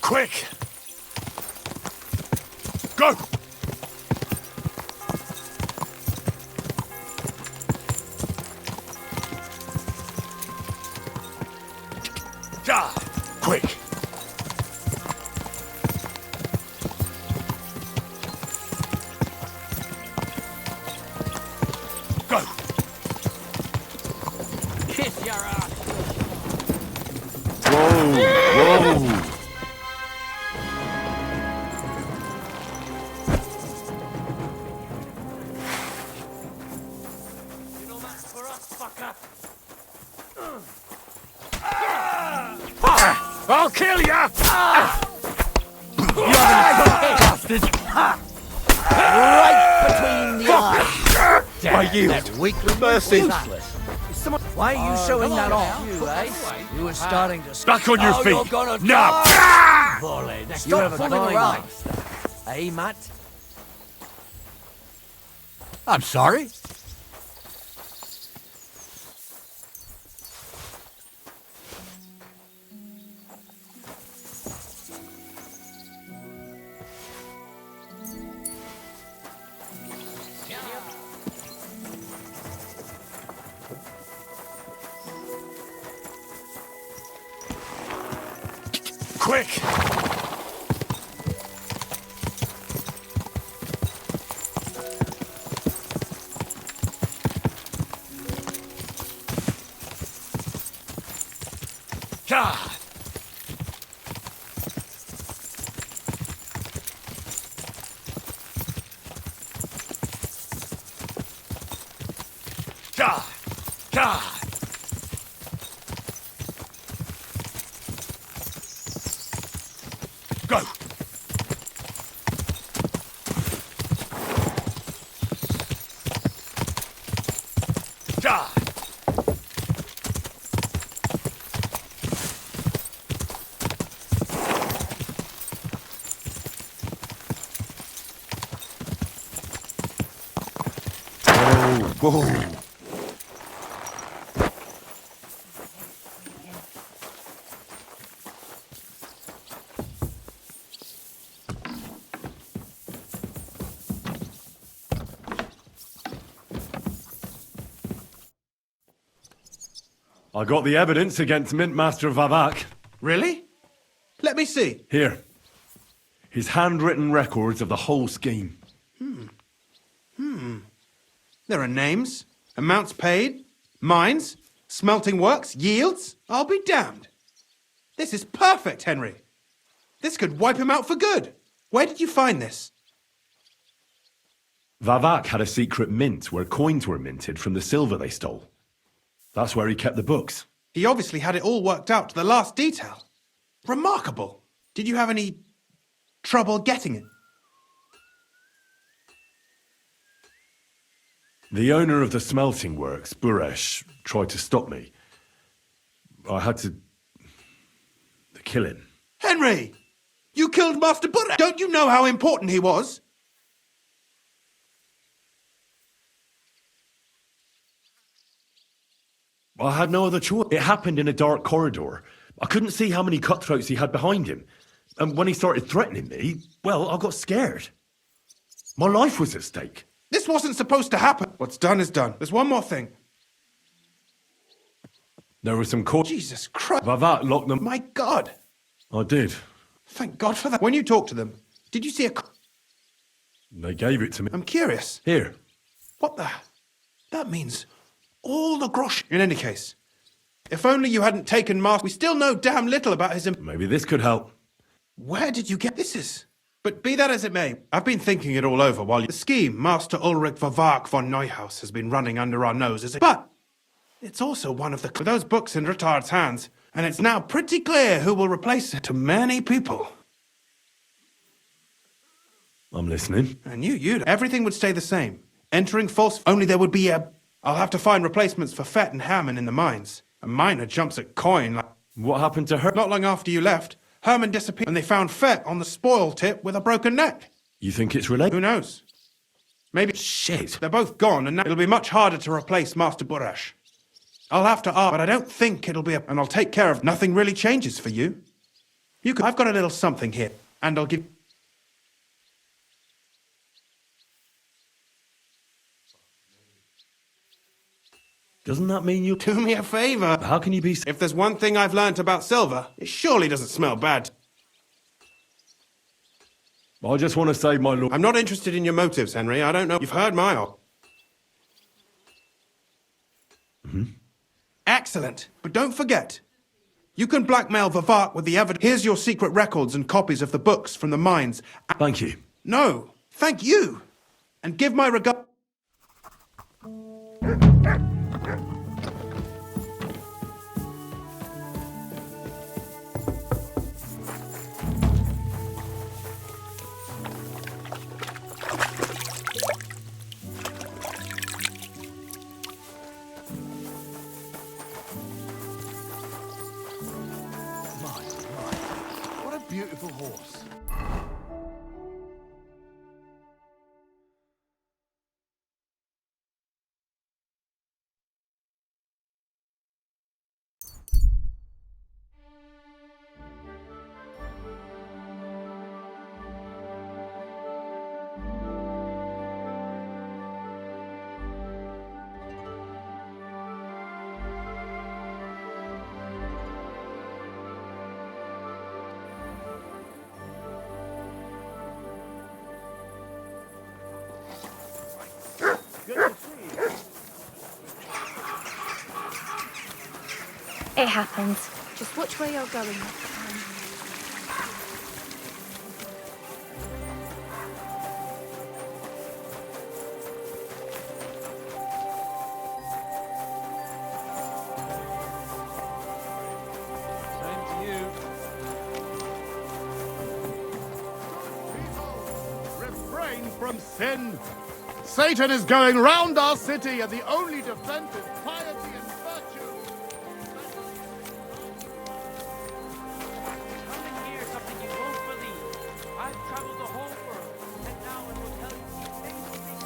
Quick! Go! Ja! Quick! Go! Kiss your ass. Whoa! You know that's for us, fucker. I'll kill ya! Right between the eyes. I yield. That weakling Mercy. useless. Why are you showing that off? You, eh? You were starting to... Back on your Oh, feet! you're gonna Now! Volley. Now You stop have a fooling fine around. master. Eh, Matt? I'm sorry. Quick! Ja! Ja! Ja! Go! Ja! Whoa! I got the evidence against Mintmaster Vavak. Really? Let me see. Here. His handwritten records of the whole scheme. There are names, amounts paid, mines, smelting works, yields. I'll be damned. This is perfect, Henry. This could wipe him out for good. Where did you find this? Vavak had a secret mint where coins were minted from the silver they stole. That's where he kept the books. He obviously had it all worked out to the last detail. Remarkable. Did you have any trouble getting it? The owner of the smelting works, Buresh, tried to stop me. I had to kill him. Henry! You killed Master Buddha! Don't you know how important he was? I had no other choice. It happened in a dark corridor. I couldn't see how many cutthroats he had behind him. And when he started threatening me, well, I got scared. My life was at stake. This wasn't supposed to happen. What's done is done. There's one more thing. There were some coins. Jesus Christ. Vavak locked them. My God. I did. Thank God for that. When you talked to them, did you see a... They gave it to me. I'm curious. Here. What the... That means all the grosh. In any case, if only you hadn't taken Master... We still know damn little about his... Maybe this could help. Where did you get... This is But be that as it may, I've been thinking it all over while the scheme Master Ulrich Vervark von Neuhaus has been running under our noses. But it's also one of those books in Rittard's hands, and it's now pretty clear who will replace it to many people. I'm listening. And everything would stay the same. Entering false, only there would be I'll have to find replacements for Fett and Herman in the mines. A miner jumps at coin like... What happened to her? Not long after you left, Herman disappeared and they found Fett on the spoil tip with a broken neck. You think it's related? Who knows? Maybe... Shit. They're both gone and now it'll be much harder to replace Master Burash. I'll have to ask, but I don't think it'll be and I'll take care of... Nothing really changes for you. I've got a little something here, and I'll give... Doesn't that mean you... Do me a favor. How can you be... If there's one thing I've learnt about silver, it surely doesn't smell bad. I just want to save my lord. I'm not interested in your motives, Henry. I don't know. You've heard my... Mm-hmm. Excellent. But don't forget, you can blackmail Vervark with the evidence. Here's your secret records and copies of the books from the mines. Thank you. No, thank you. And give my regard... What a beautiful horse. It happens. Just watch where you're going next time. Same to you. Refrain from sin. Satan is going round our city, and the only defense is piety and virtue. Come and hear something you won't believe. I've traveled the whole world, and now I will tell you the amazing things.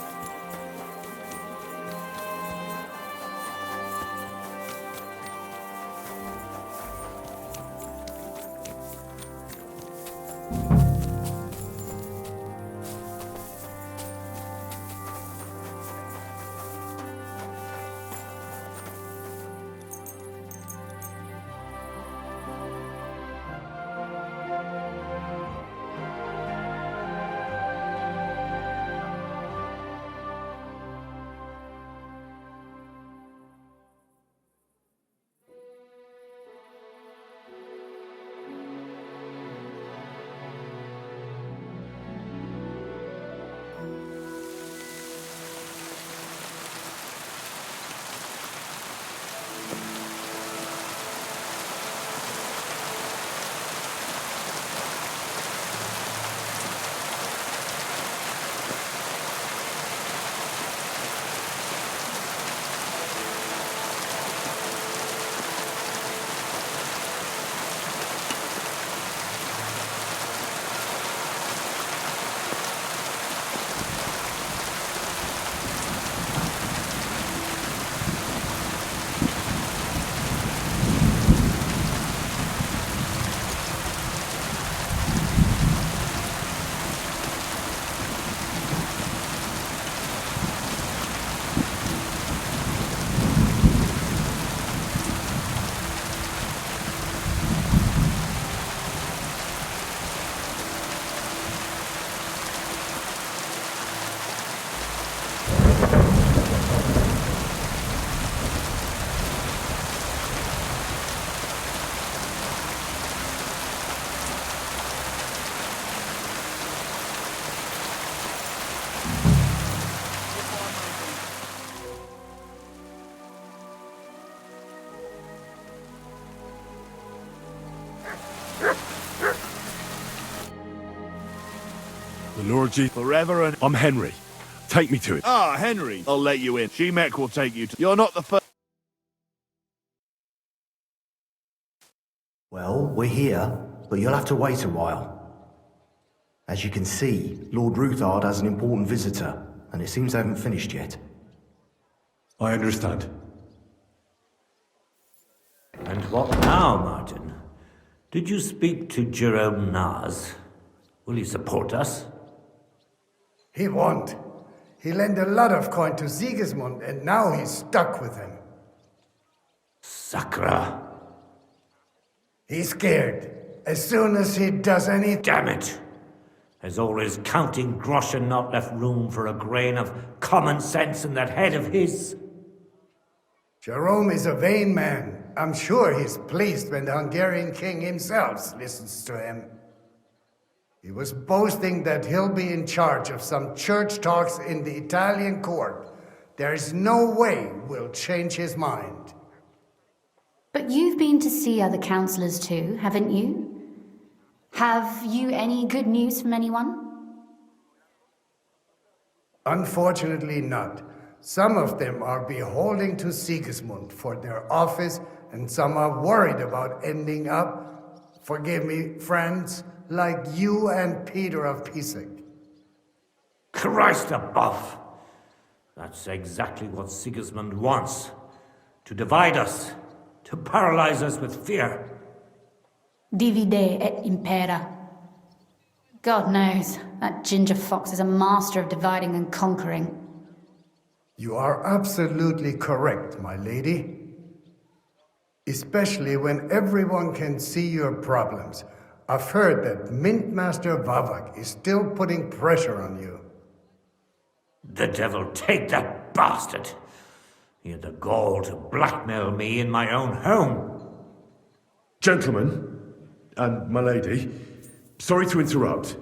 Lord G. Forever and... I'm Henry. Take me to it. Ah, Henry. I'll let you in. Shemek will take you to... You're not the first... Well, we're here, but you'll have to wait a while. As you can see, Lord Ruthard has an important visitor, and it seems they haven't finished yet. I understand. And what now, Martin? Did you speak to Jerome Nars? Will he support us? He won't. He lent a lot of coin to Sigismund, and now he's stuck with him. Sakra. He's scared. As soon as he does any... Damn it! Has all his counting groschen not left room for a grain of common sense in that head of his? Jerome is a vain man. I'm sure he's pleased when the Hungarian king himself listens to him. He was boasting that he'll be in charge of some church talks in the Italian court. There is no way we'll change his mind. But you've been to see other councillors too, haven't you? Have you any good news from anyone? Unfortunately not. Some of them are beholding to Sigismund for their office, and some are worried about ending up, forgive me, friends, like you and Peter of Pisek. Christ above! That's exactly what Sigismund wants. To divide us. To paralyze us with fear. Divide et impera. God knows, that ginger fox is a master of dividing and conquering. You are absolutely correct, my lady. Especially when everyone can see your problems. I've heard that Mintmaster Vavak is still putting pressure on you. The devil take that bastard! He had the gall to blackmail me in my own home. Gentlemen, and my lady, sorry to interrupt,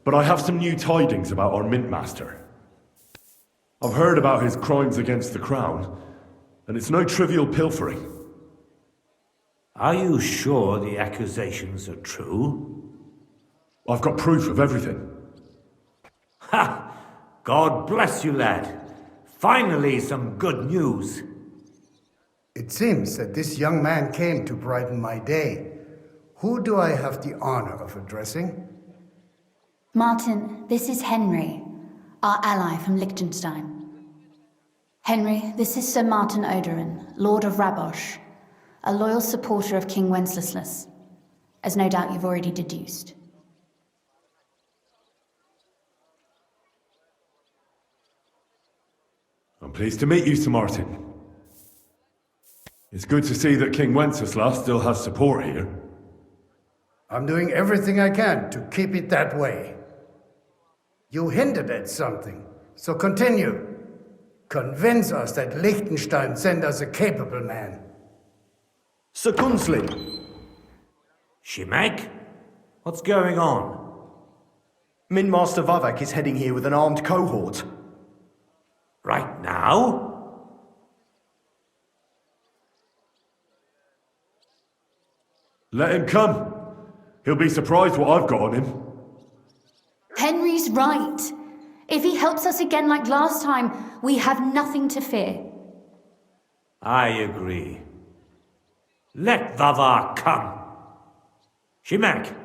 but I have some new tidings about our Mint Master. I've heard about his crimes against the crown, and it's no trivial pilfering. Are you sure the accusations are true? I've got proof of everything. Ha! God bless you, lad. Finally, some good news. It seems that this young man came to brighten my day. Who do I have the honor of addressing? Martin, this is Henry, our ally from Liechtenstein. Henry, this is Sir Martin Odorin, Lord of Rabosh, a loyal supporter of King Wenceslas, as no doubt you've already deduced. I'm pleased to meet you, Sir Martin. It's good to see that King Wenceslas still has support here. I'm doing everything I can to keep it that way. You hinted at something, so continue. Convince us that Liechtenstein sent us a capable man. Sir Kunslin! Shemek? What's going on? Minmaster Vavak is heading here with an armed cohort. Right now? Let him come. He'll be surprised what I've got on him. Henry's right. If he helps us again like last time, we have nothing to fear. I agree. Let Vavar come. Shemek,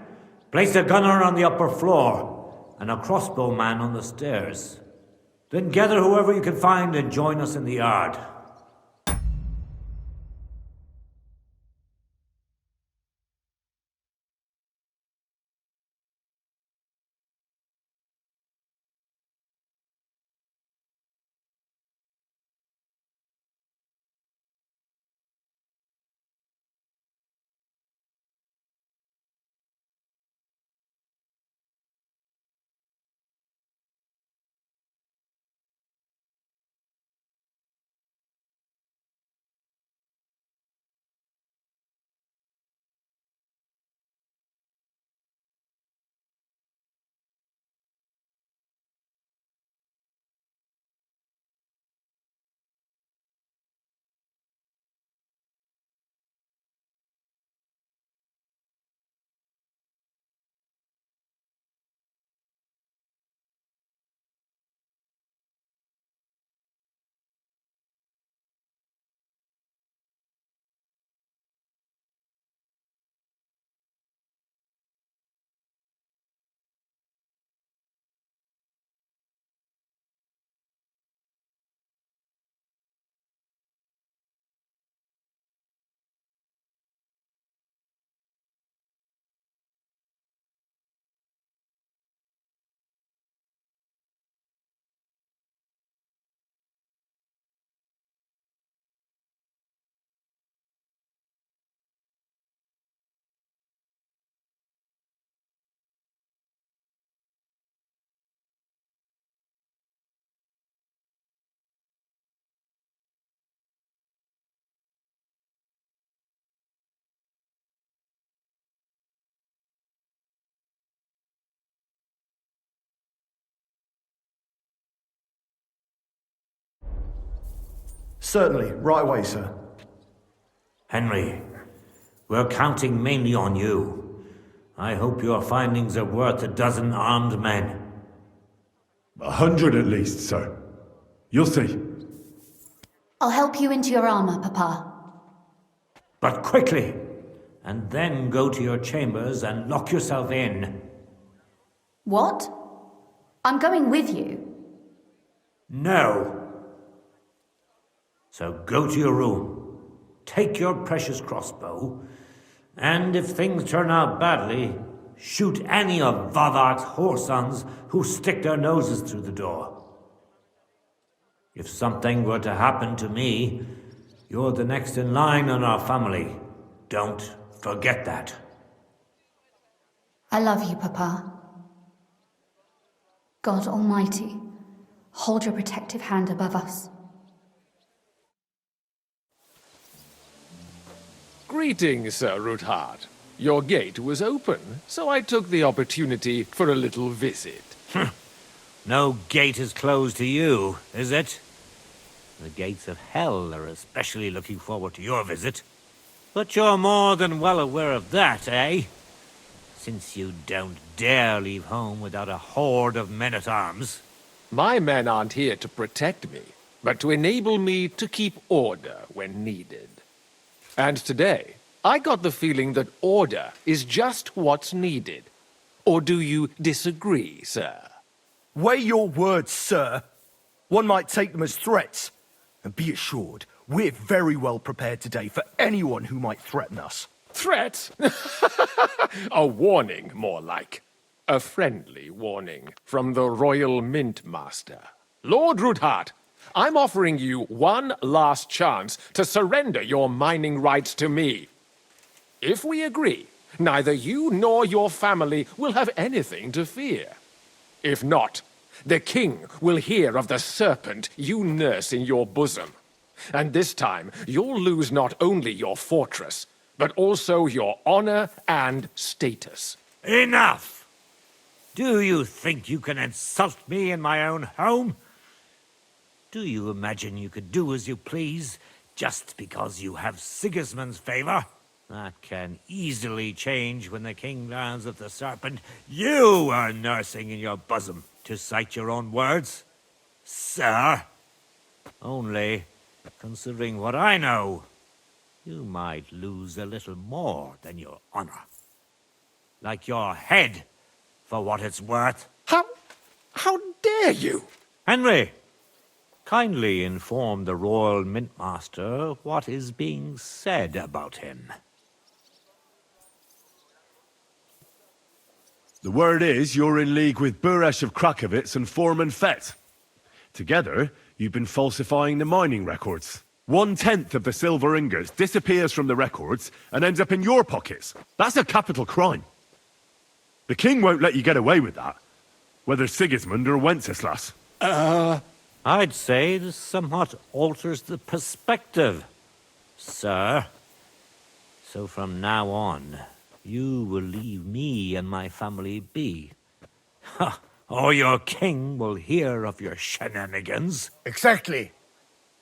place a gunner on the upper floor and a crossbowman on the stairs. Then gather whoever you can find and join us in the yard. Certainly, right away, sir. Henry, we're counting mainly on you. I hope your findings are worth a dozen armed men. 100 at least, sir. You'll see. I'll help you into your armor, Papa. But quickly, and then go to your chambers and lock yourself in. What? I'm going with you. No. So go to your room, take your precious crossbow, and if things turn out badly, shoot any of Vavark's whoresons who stick their noses through the door. If something were to happen to me, you're the next in line in our family. Don't forget that. I love you, Papa. God Almighty, hold your protective hand above us. Greetings, Sir Ruthard. Your gate was open, so I took the opportunity for a little visit. No gate is closed to you, is it? The gates of hell are especially looking forward to your visit. But you're more than well aware of that, eh? Since you don't dare leave home without a horde of men-at-arms. My men aren't here to protect me, but to enable me to keep order when needed. And today, I got the feeling that order is just what's needed. Or do you disagree, sir? Weigh your words, sir. One might take them as threats. And be assured, we're very well prepared today for anyone who might threaten us. Threat? A warning, more like. A friendly warning from the Royal Mint Master. Lord Ruthard, I'm offering you one last chance to surrender your mining rights to me. If we agree, neither you nor your family will have anything to fear. If not, the king will hear of the serpent you nurse in your bosom. And this time, you'll lose not only your fortress, but also your honor and status. Enough! Do you think you can insult me in my own home? Do you imagine you could do as you please, just because you have Sigismund's favor? That can easily change when the king learns of the serpent you are nursing in your bosom, to cite your own words, sir. Only, considering what I know, you might lose a little more than your honor. Like your head, for what it's worth. How dare you? Henry, kindly inform the Royal Mintmaster what is being said about him. The word is you're in league with Buresh of Krakowitz and Foreman Fett. Together, you've been falsifying the mining records. 1/10 of the silver ingots disappears from the records and ends up in your pockets. That's a capital crime. The king won't let you get away with that, whether Sigismund or Wenceslas. I'd say this somewhat alters the perspective, sir. So from now on, you will leave me and my family be. Or your king will hear of your shenanigans. Exactly.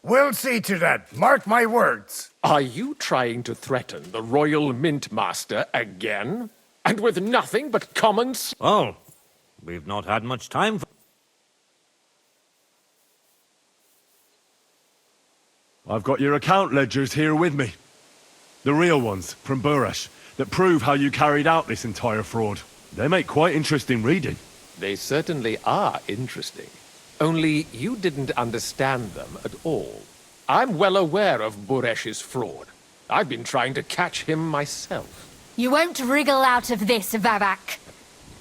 We'll see to that. Mark my words. Are you trying to threaten the Royal Mint Master again? And with nothing but common sense? Well, we've not had much time for... I've got your account ledgers here with me. The real ones, from Buresh, that prove how you carried out this entire fraud. They make quite interesting reading. They certainly are interesting. Only you didn't understand them at all. I'm well aware of Buresh's fraud. I've been trying to catch him myself. You won't wriggle out of this, Vavak.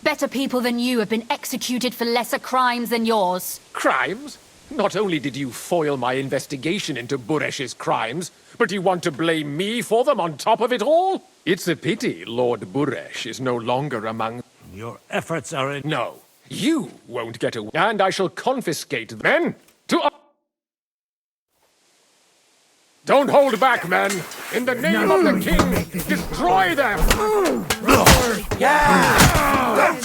Better people than you have been executed for lesser crimes than yours. Crimes? Not only did you foil my investigation into Buresh's crimes, but you want to blame me for them on top of it all? It's a pity Lord Buresh is no longer among... Your efforts are in... No, you won't get away, and I shall confiscate men to... Don't hold back, men! In the name of the king, destroy them! Yeah!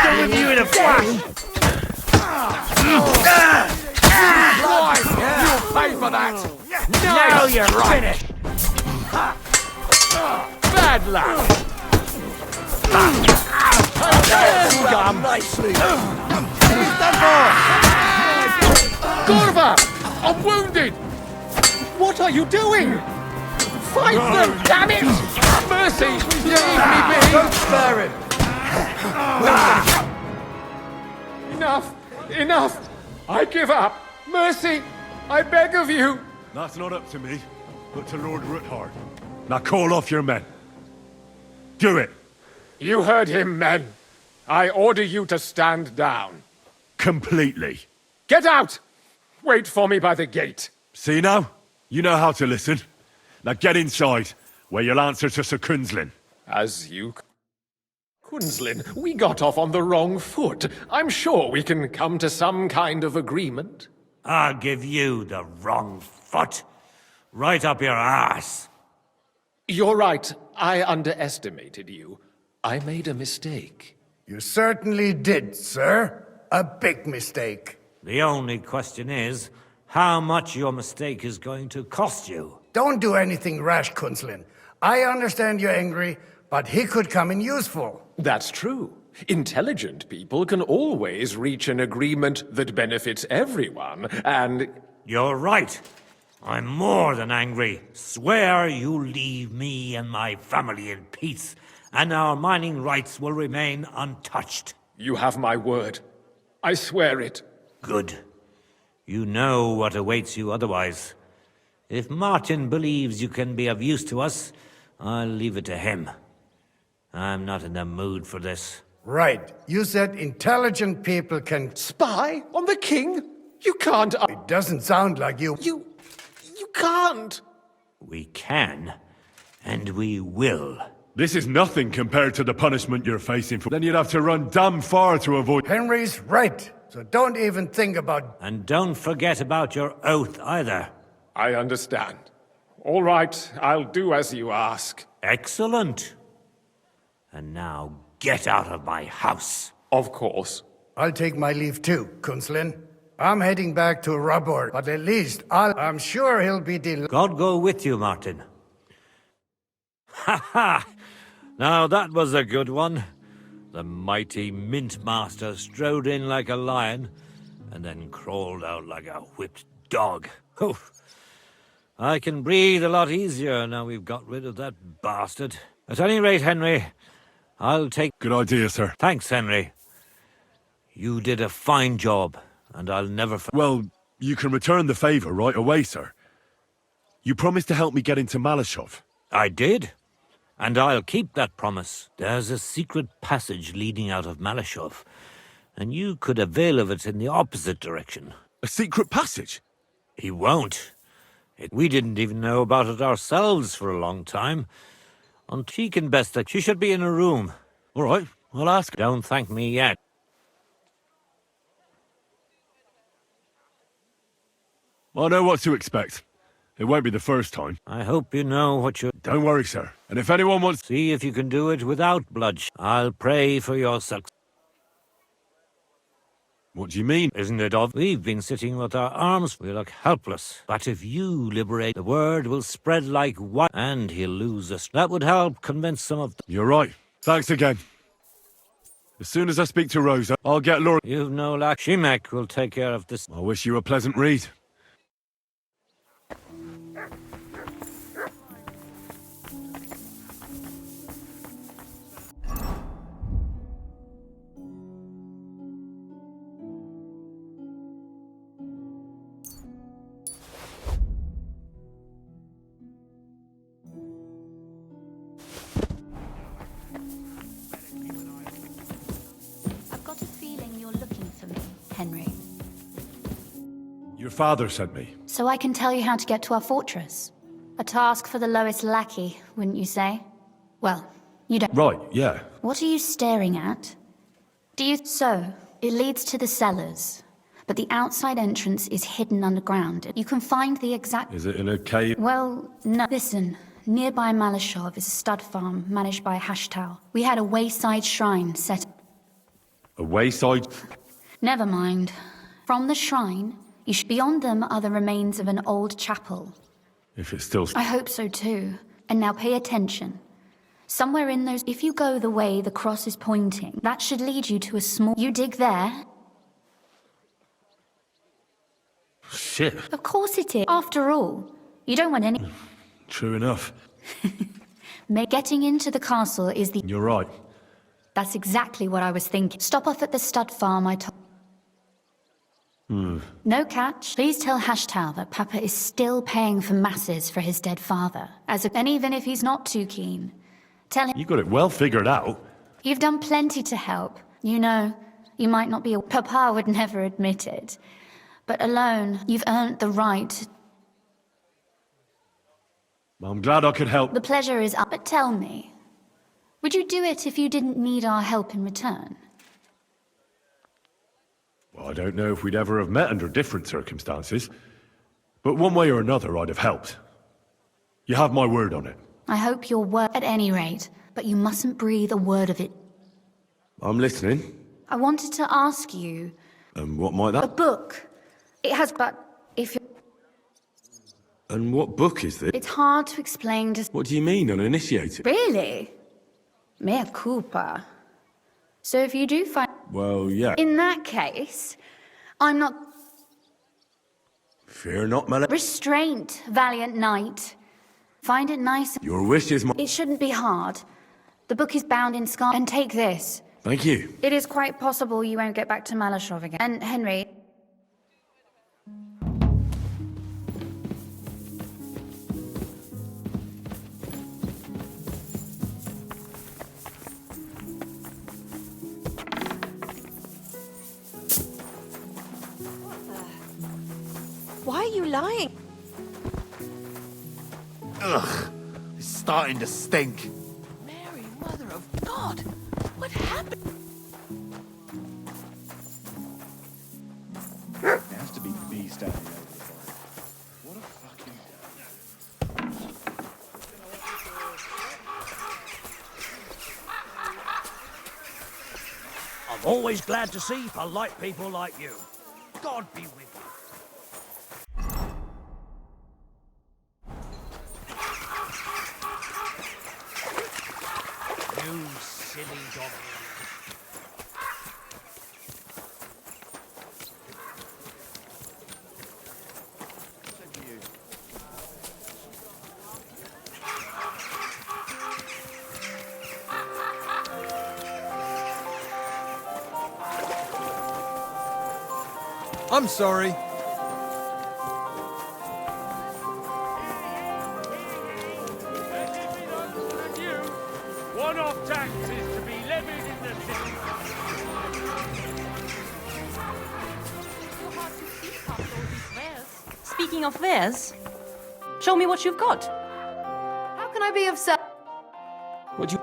I'll give you in a flash! Boy, you'll pay for that! know you're right. Bad lad! Nicely. Gorva! I'm wounded! What are you doing? Fight them, damn it! Mercy! Leave me be! Don't spare him! Enough! Enough! I give up! Mercy! I beg of you! That's not up to me, but to Lord Ruthard. Now call off your men. Do it! You heard him, men. I order you to stand down. Completely. Get out! Wait for me by the gate. See now? You know how to listen. Now get inside, where you'll answer to Sir Kunzlin. As you... Kunzlin, we got off on the wrong foot. I'm sure we can come to some kind of agreement. I'll give you the wrong foot. Right up your ass. You're right. I underestimated you. I made a mistake. You certainly did, sir. A big mistake. The only question is, how much your mistake is going to cost you. Don't do anything rash, Kunzlin. I understand you're angry, but he could come in useful. That's true. Intelligent people can always reach an agreement that benefits everyone, and... You're right. I'm more than angry. Swear you leave me and my family in peace, and our mining rights will remain untouched. You have my word. I swear it. Good. You know what awaits you otherwise. If Martin believes you can be of use to us, I'll leave it to him. I'm not in the mood for this. Right. You said intelligent people can... Spy on the king? You can't... It doesn't sound like you... You can't. We can, and we will. This is nothing compared to the punishment you're facing. Then you'd have to run damn far to avoid... Henry's right, so don't even think about... And don't forget about your oath either. I understand. All right, I'll do as you ask. Excellent. And now get out of my house. Of course. I'll take my leave too, Kunzlin. I'm heading back to Rabor, but at least I'm sure he'll be God go with you, Martin. Ha ha! Now that was a good one. The mighty Mint Master strode in like a lion, and then crawled out like a whipped dog. Oof. I can breathe a lot easier now we've got rid of that bastard. At any rate, Henry, I'll take... Good idea, sir. Thanks, Henry. You did a fine job, and I'll never... Well, you can return the favor right away, sir. You promised to help me get into Malashov. I did. And I'll keep that promise. There's a secret passage leading out of Malashov, and you could avail of it in the opposite direction. A secret passage? He won't. We didn't even know about it ourselves for a long time. And she can best that she should be in a room. All right, I'll ask. Don't thank me yet. I know what to expect. It won't be the first time. I hope you know what you're... Don't worry, sir. And if anyone wants... See if you can do it without bloodshed. I'll pray for your success. What do you mean? Isn't it obvious? We've been sitting with our arms. We look helpless. But if you liberate, the word will spread like what, and he'll lose us. That would help convince some of the... You're right. Thanks again. As soon as I speak to Rosa, I'll get Laura... You've no lack. Shimek will take care of this. I wish you a pleasant read. Henry. Your father sent me. So I can tell you how to get to our fortress. A task for the lowest lackey, wouldn't you say? Well, you don't... Right, yeah. What are you staring at? Do you... So, it leads to the cellars. But the outside entrance is hidden underground. You can find the exact... Is it in a cave? Well, no. Listen, nearby Malashov is a stud farm managed by Hashtal. We had a wayside shrine set... A wayside? Never mind. From the shrine, beyond them are the remains of an old chapel. If it's still... I hope so too. And now pay attention. Somewhere in those, if you go the way the cross is pointing, that should lead you to a small... You dig there? Shit. Of course it is. After all, you don't want any... True enough. Getting into the castle is the... You're right. That's exactly what I was thinking. Stop off at the stud farm I told... No catch. Please tell Hashtau that Papa is still paying for masses for his dead father. And even if he's not too keen, tell him... You got it well figured out. You've done plenty to help. You know, you might not be a... Papa would never admit it. But alone, you've earned the right. I'm glad I could help. The pleasure is up. But tell me, would you do it if you didn't need our help in return? Well, I don't know if we'd ever have met under different circumstances. But one way or another, I'd have helped. You have my word on it. I hope your word at any rate, but you mustn't breathe a word of it. I'm listening. I wanted to ask you... And what might A that... book. It has, but if you... And what book is this? It's hard to explain to... What do you mean, uninitiated? Really? Mea culpa. So if you do find... Well, yeah. In that case, I'm not... Fear not, my lad. Restraint, valiant knight. Find it nice... Your wish is my... It shouldn't be hard. The book is bound in scar... And take this. Thank you. It is quite possible you won't get back to Malashov again. And Henry... Why are you lying? Ugh, it's starting to stink. Mary, Mother of God! What happened? There has to be bees standing over the fire. What a fucking... I'm always glad to see polite people like you. God be with you. You silly dog. I'm sorry. One-off taxes to be levied in the city. Speaking of wares, show me what you've got. How can I be of service? Would you...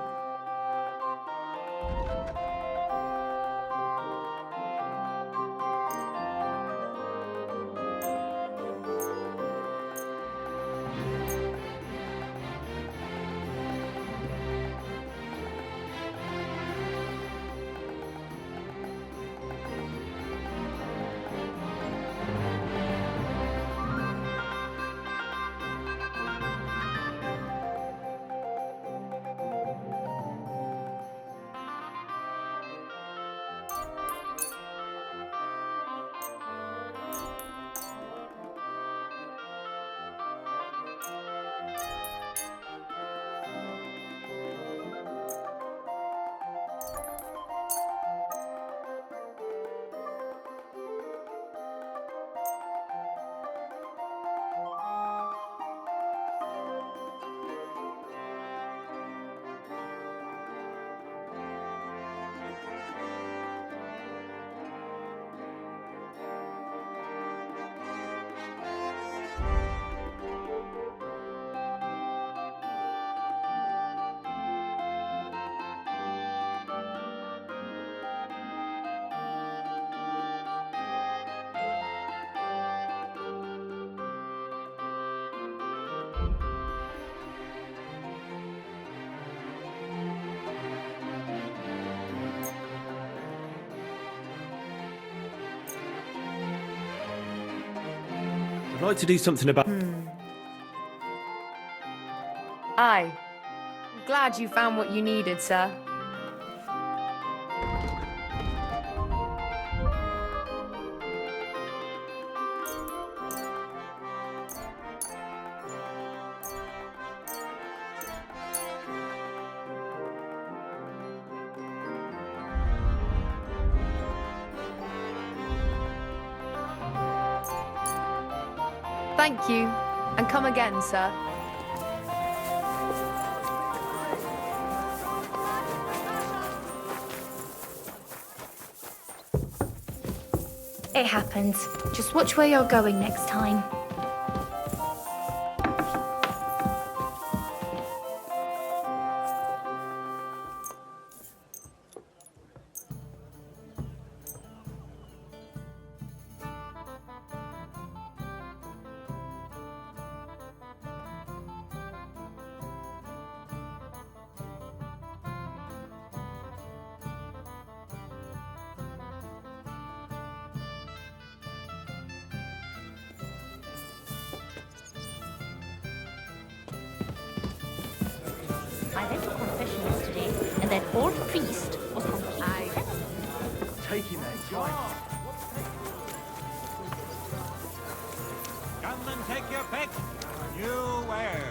I'd like to do something about... Aye. Glad you found what you needed, sir. Thank you, and come again, sir. It happens. Just watch where you're going next time. I went to confession yesterday, and that old priest was completely Take him there, John. Come and take your pick. You where?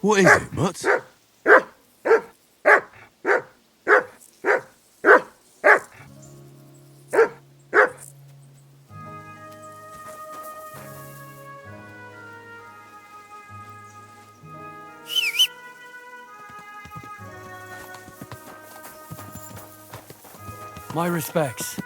What is it, Mutt? My respects.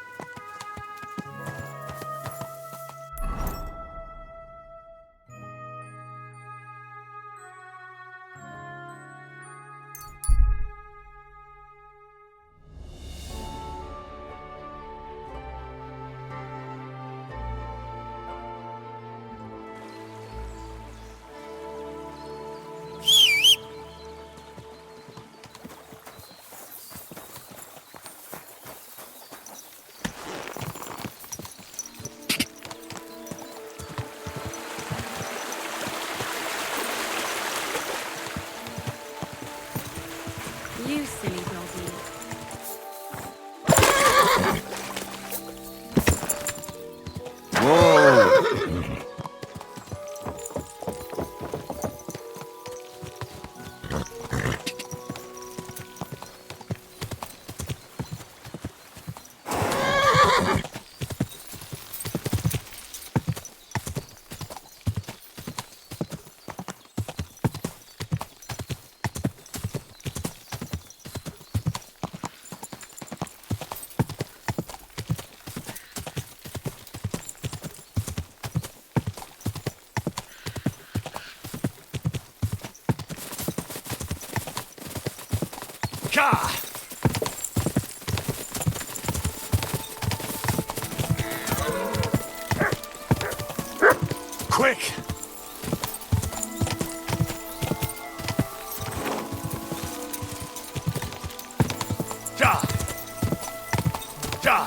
Ka! Quick! Ja! Ja!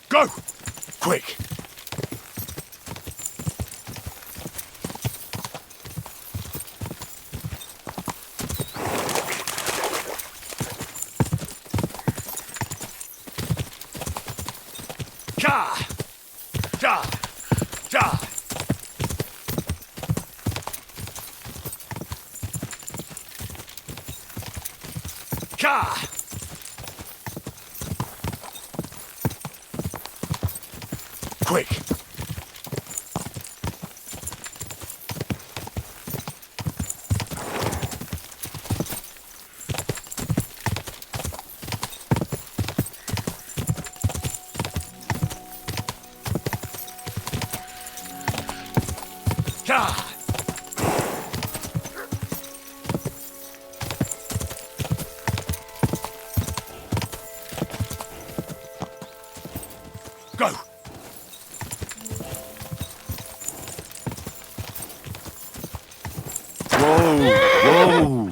Go! Quick! Ja! Ja! Ja! Ka! Quick! Ja! Go! Whoa! Whoa!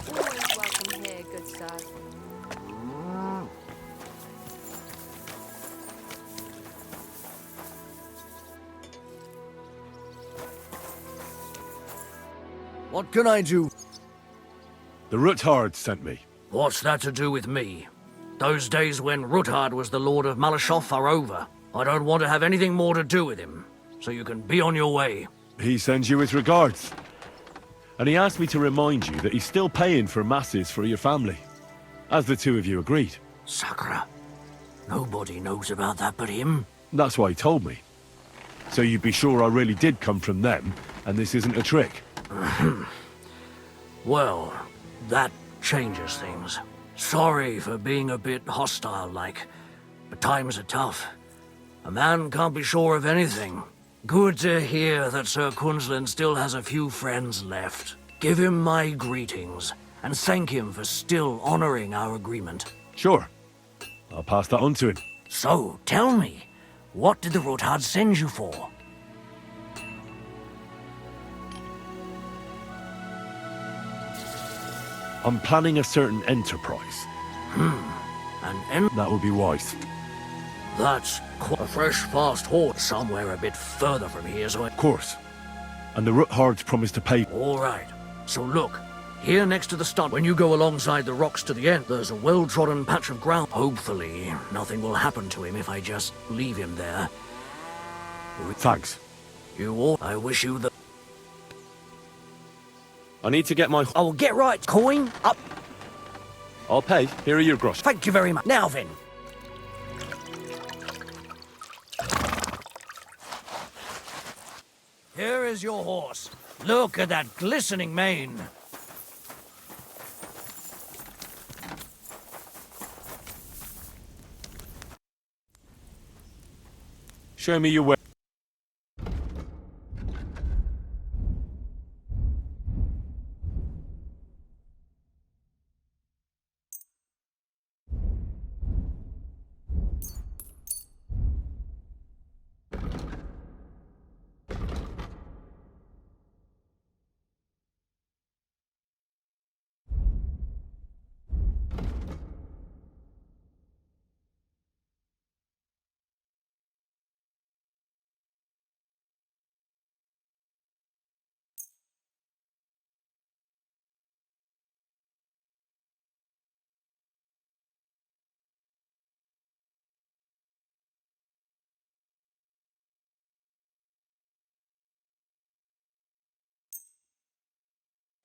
Always welcome here, good sir. What can I do? The Ruthard sent me. What's that to do with me? Those days when Ruthard was the Lord of Malashoff are over. I don't want to have anything more to do with him, so you can be on your way. He sends you his regards. And he asked me to remind you that he's still paying for masses for your family, as the two of you agreed. Sakura. Nobody knows about that but him. That's why he told me. So you'd be sure I really did come from them, and this isn't a trick. Well, that changes things. Sorry for being a bit hostile-like, but times are tough. A man can't be sure of anything. Good to hear that Sir Quinlan still has a few friends left. Give him my greetings, and thank him for still honoring our agreement. Sure. I'll pass that on to him. So, tell me, what did the Ruthard send you for? I'm planning a certain enterprise. That would be wise. That's quite a fresh, fast horse somewhere a bit further from here, so Of course. And the Ruthards promised to pay. All right. So look, here next to the stunt, when you go alongside the rocks to the end, there's a well-trodden patch of ground. Hopefully, nothing will happen to him if I just leave him there. Thanks. You all, I wish you the... I need to get my... I will get right. Coin up. I'll pay. Here are your grosh. Thank you very much. Now then. Here is your horse. Look at that glistening mane. Show me your way.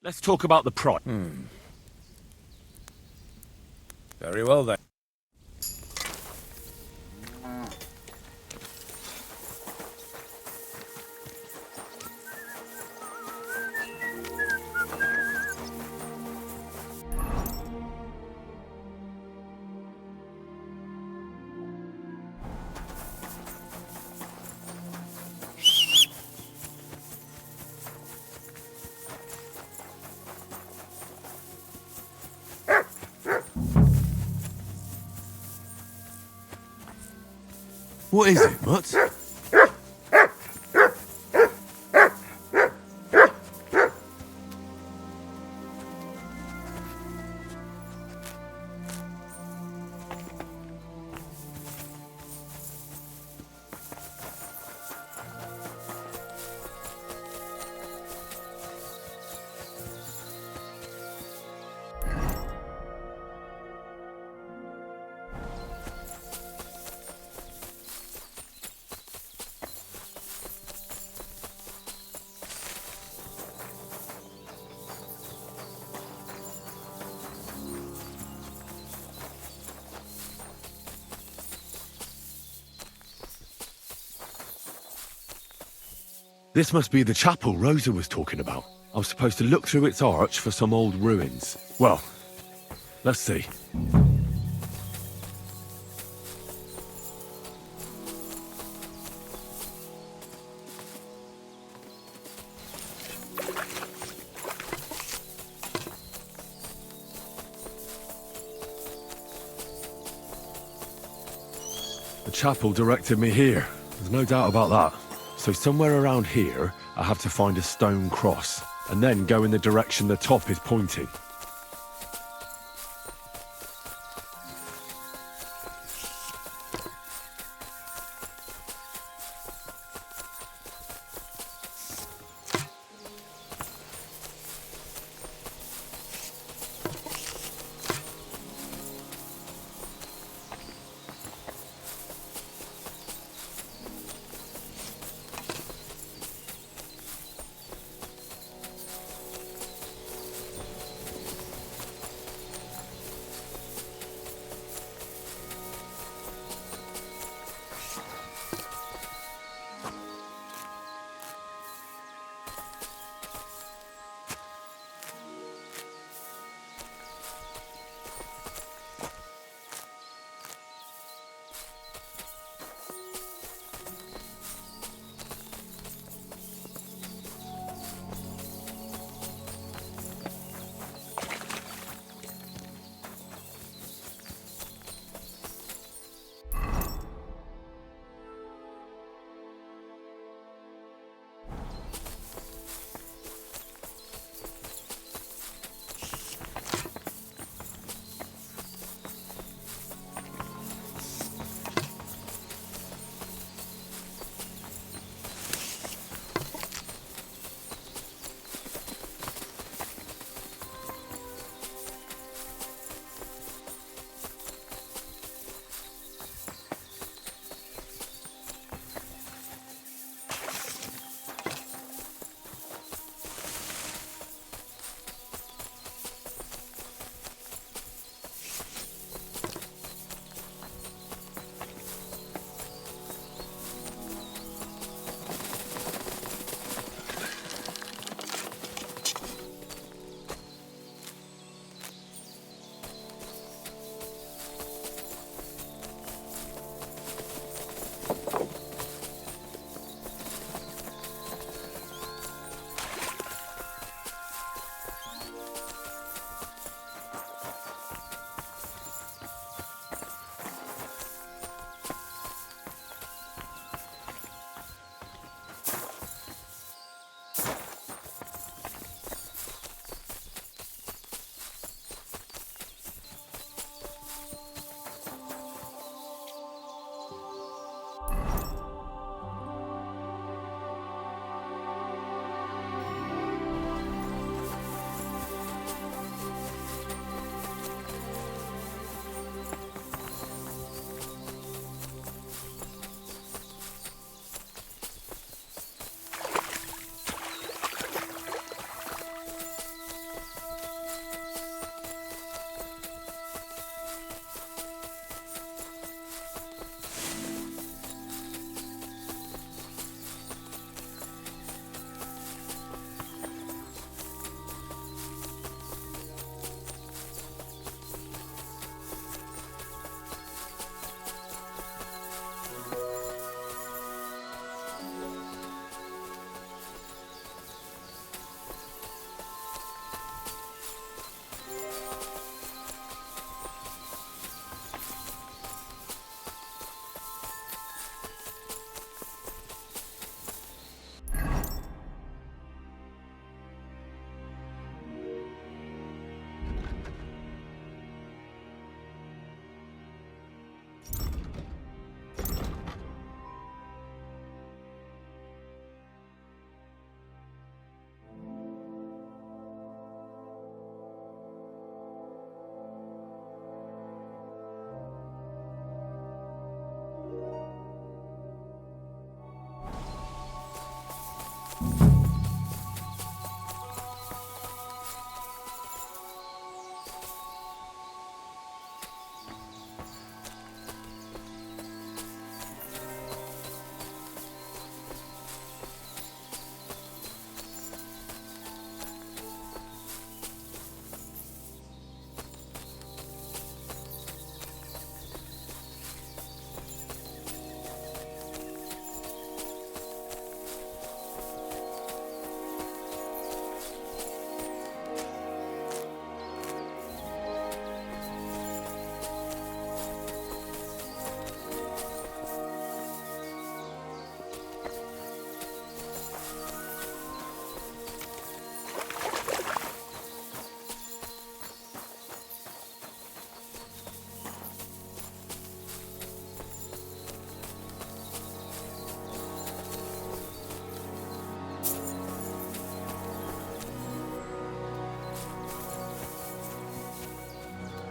Let's talk about the price. Very well then. What is it, Mutt? This must be the chapel Rosa was talking about. I was supposed to look through its arch for some old ruins. Well, let's see. The chapel directed me here. There's no doubt about that. So somewhere around here, I have to find a stone cross, and then go in the direction the top is pointing.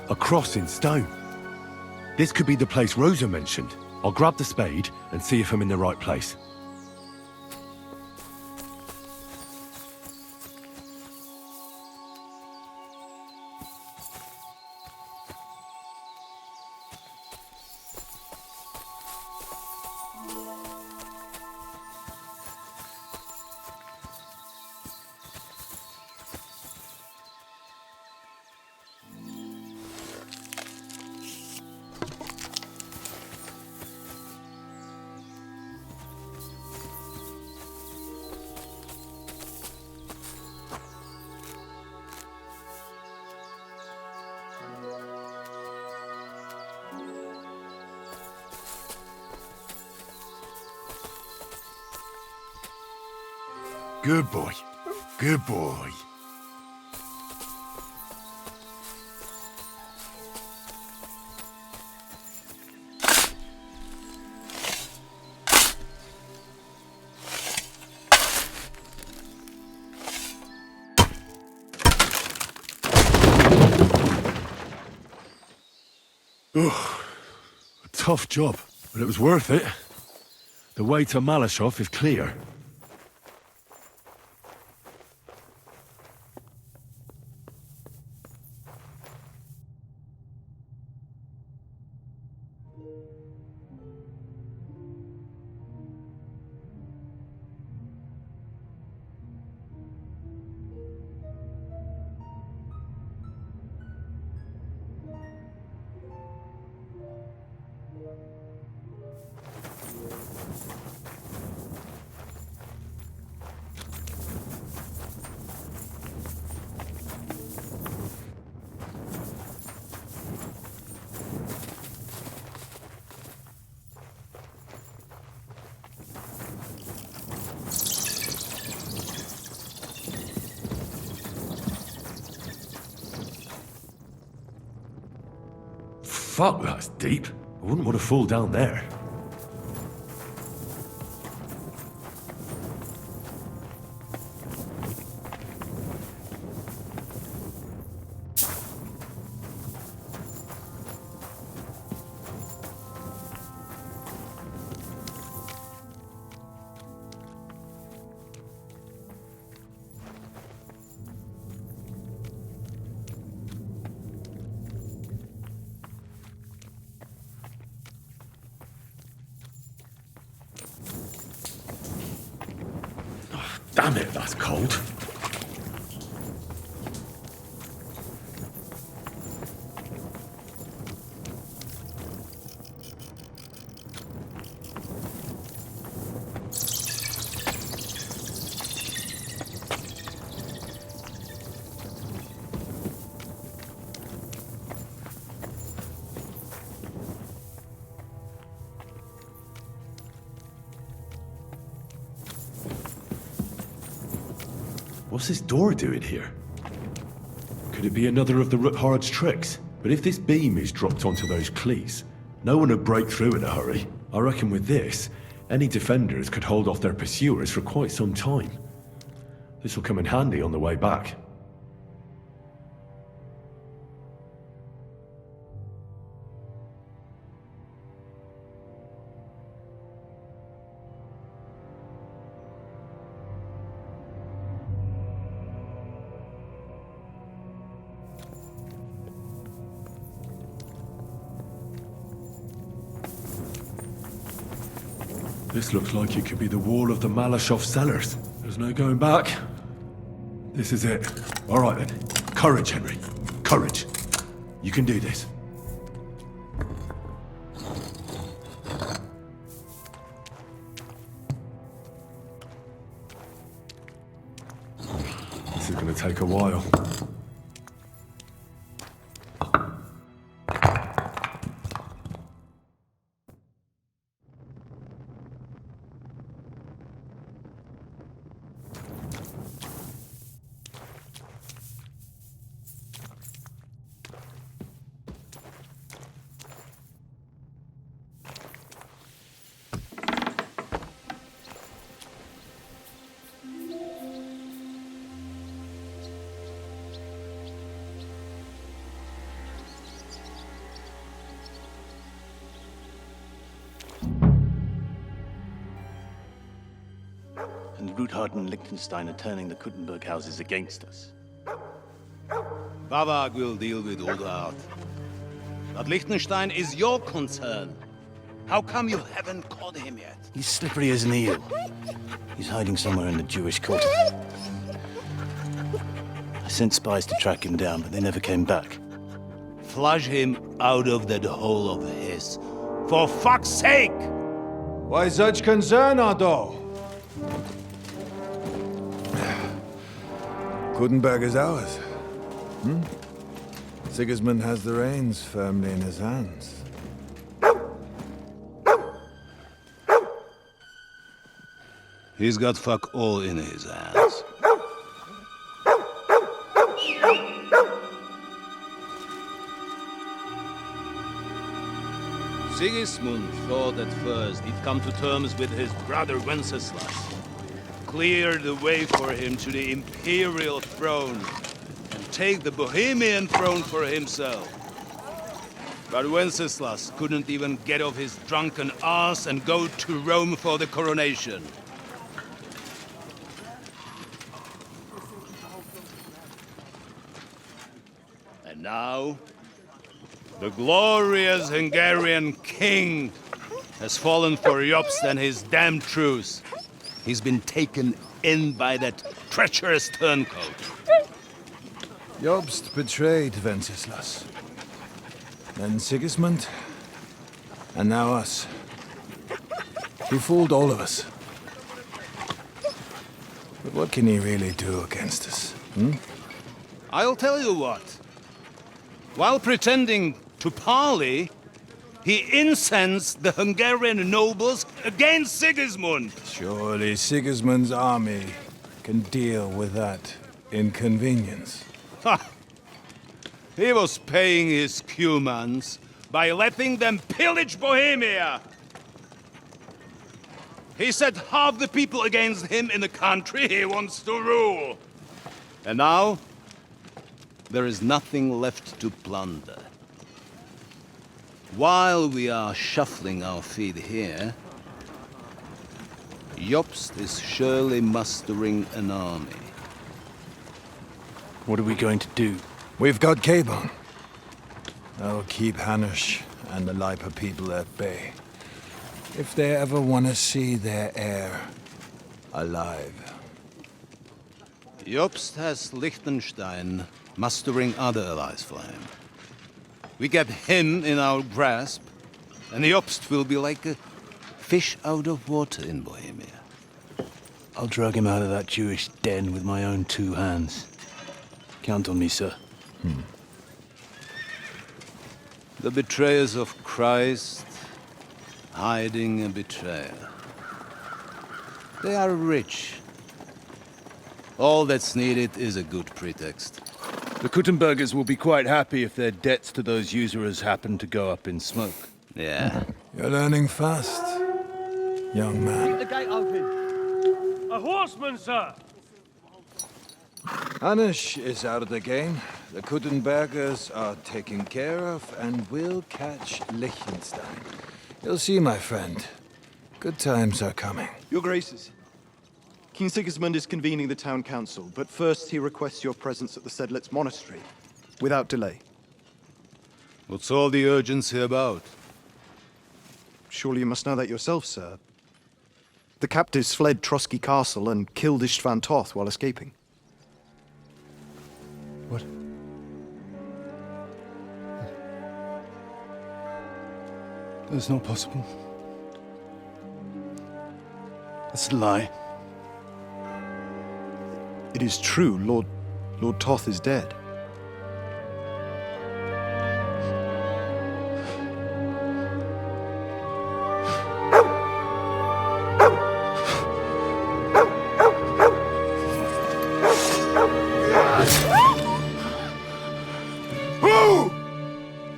A cross in stone. This could be the place Rosa mentioned. I'll grab the spade and see if I'm in the right place. Good boy. Good boy. Ugh. A tough job, but it was worth it. The way to Malashov is clear. Fuck, that's deep. I wouldn't want to fall down there. Damn it, that's cold. What's this door doing here? Could it be another of the Ruthard's tricks? But if this beam is dropped onto those cleats, No one would break through in a hurry. I reckon with this, any defenders could hold off their pursuers for quite some time. This will come in handy on the way back. This looks like it could be the wall of the Malashov cellars. There's no going back. This is it. All right then. Courage, Henry. Courage. You can do this. This is going to take a while. And Ruthard and Liechtenstein are turning the Kuttenberg houses against us. Bavag will deal with Ruthard. But Liechtenstein is your concern. How come you haven't caught him yet? He's slippery as an eel. He's hiding somewhere in the Jewish quarter. I sent spies to track him down, but they never came back. Flush him out of that hole of his. For fuck's sake! Why such concern, Otto? Kuttenberg is ours. Sigismund has the reins firmly in his hands. He's got fuck all in his hands. Sigismund thought at first he'd come to terms with his brother Wenceslas. Clear the way for him to the imperial throne and take the Bohemian throne for himself. But Wenceslas couldn't even get off his drunken ass and go to Rome for the coronation. And now, the glorious Hungarian king has fallen for Jobst and his damned truce. He's been taken in by that treacherous turncoat. Jobst betrayed Wenceslas. Then Sigismund. And now us. He fooled all of us. But what can he really do against us, I'll tell you what. While pretending to parley, he incensed the Hungarian nobles against Sigismund. Surely Sigismund's army can deal with that inconvenience. Ha! He was paying his Cumans by letting them pillage Bohemia. He set half the people against him in the country he wants to rule. And now, there is nothing left to plunder. While we are shuffling our feet here, Jobst is surely mustering an army. What are we going to do? We've got Cabon. That'll keep Hanush and the Lipa people at bay. If they ever want to see their heir alive. Jobst has Liechtenstein mustering other allies for him. We get him in our grasp, and Jobst will be like a fish out of water in Bohemia. I'll drag him out of that Jewish den with my own 2 hands. Count on me, sir. The betrayers of Christ hiding a betrayer. They are rich. All that's needed is a good pretext. The Kuttenbergers will be quite happy if their debts to those usurers happen to go up in smoke. Yeah. You're learning fast, young man. the gate open. A horseman, sir! Hanish is out of the game. The Kuttenbergers are taken care of and will catch Liechtenstein. You'll see, my friend. Good times are coming. Your Graces, King Sigismund is convening the town council, but first he requests your presence at the Sedlitz monastery, without delay. What's all the urgency about? Surely you must know that yourself, sir. The captives fled Trotsky Castle and killed Istvan Toth while escaping. What? That's not possible. That's a lie. It is true, Lord Toth is dead.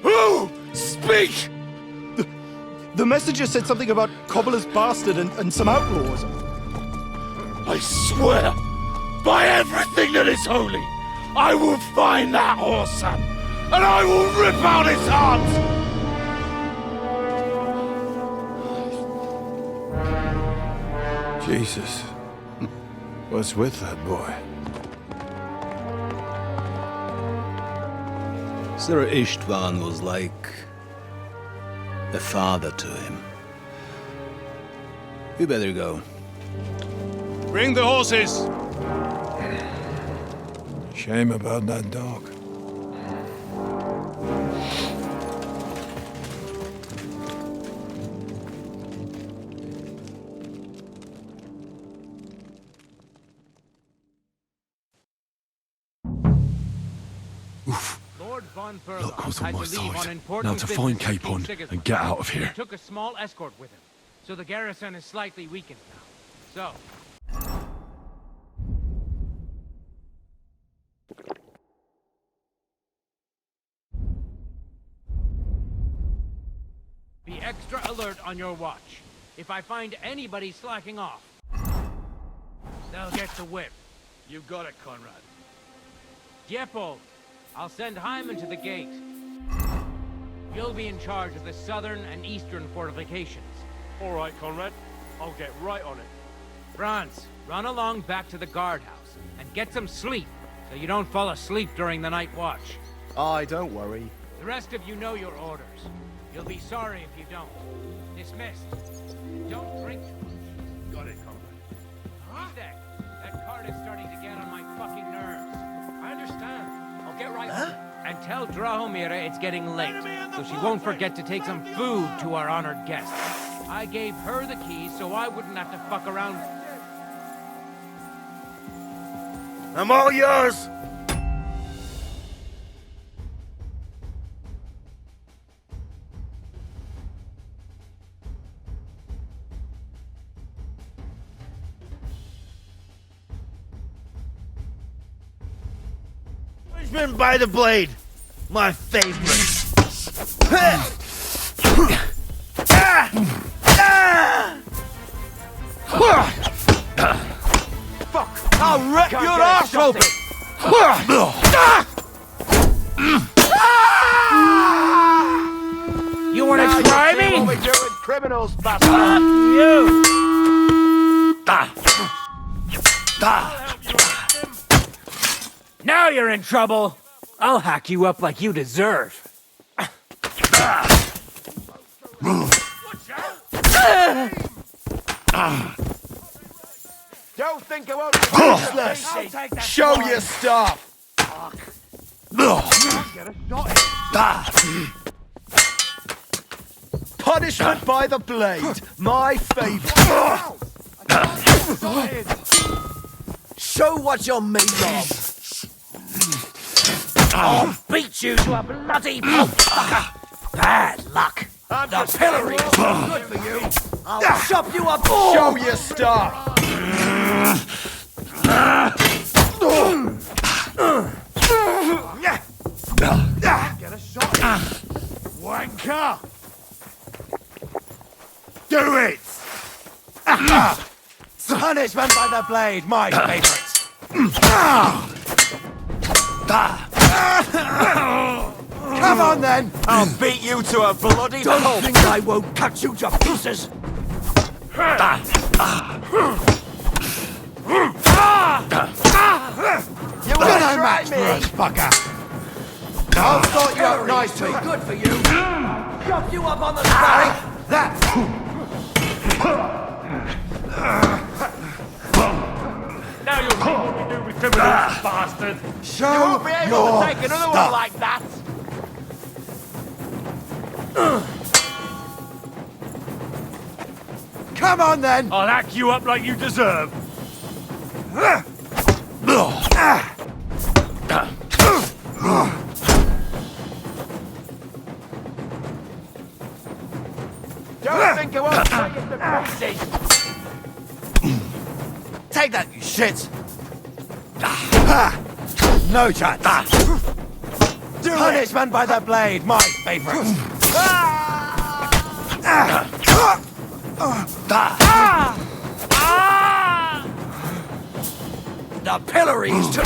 Who? Speak! The messenger said something about Cobbler's bastard and some outlaws. I swear, by everything that is holy, I will find that whoreson, and I will rip out his heart! Jesus. What's with that boy? Sir Istvan was like a father to him. We better go. Bring the horses! Shame about that dog. Luck was on my side. Now to find Capon and get out of here. He took a small escort with him, so the garrison is slightly weakened now. So, be extra alert on your watch. If I find anybody slacking off, they'll get the whip. You got it, Conrad. Diepold, I'll send Hyman to the gate. You'll be in charge of the southern and eastern fortifications. All right, Conrad. I'll get right on it. Franz, run along back to the guardhouse and get some sleep so you don't fall asleep during the night watch. Aye, don't worry. The rest of you know your orders. You'll be sorry if you don't. Dismissed. Don't drink too much. Got it, Conrad. Isaac, that cart is starting to get on my fucking nerves. I understand. I'll get right on it. And tell Drahomira it's getting late, so she won't forget to take some food to our honored guest. I gave her the keys so I wouldn't have to fuck around. I'm all yours! Punishment by the blade! My favorite! Fuck! I'll rip your ass open! You wanna try me? What we do with criminals, bastard! Fuck you! Now you're in trouble! I'll hack you up like you deserve. Don't think I won't be useless! Show your stuff! Punishment by the blade. My favorite. Show what you're made of. I'll beat you to a bloody pulp, fucker! Bad luck! The pillory is good for you! I'll chop you up. Show your stuff. Get a shot! Wanker! Do it! Punishment by the blade, my favorite. Come on then! I'll beat you to a bloody pulp! Don't think I won't cut you to pieces! You were no match for us, fucker! I'll sort you out nicely! Too good for you! Chop you up on the spot! Now you'll see what we do with criminals, bastard! Show You won't be able your to take another stuff. one like that! Come on then! I'll hack you up like you deserve! Don't think it won't take it to pieces! Take that, you shit! No chance! Punishment by the blade, my favorite! The pillories to...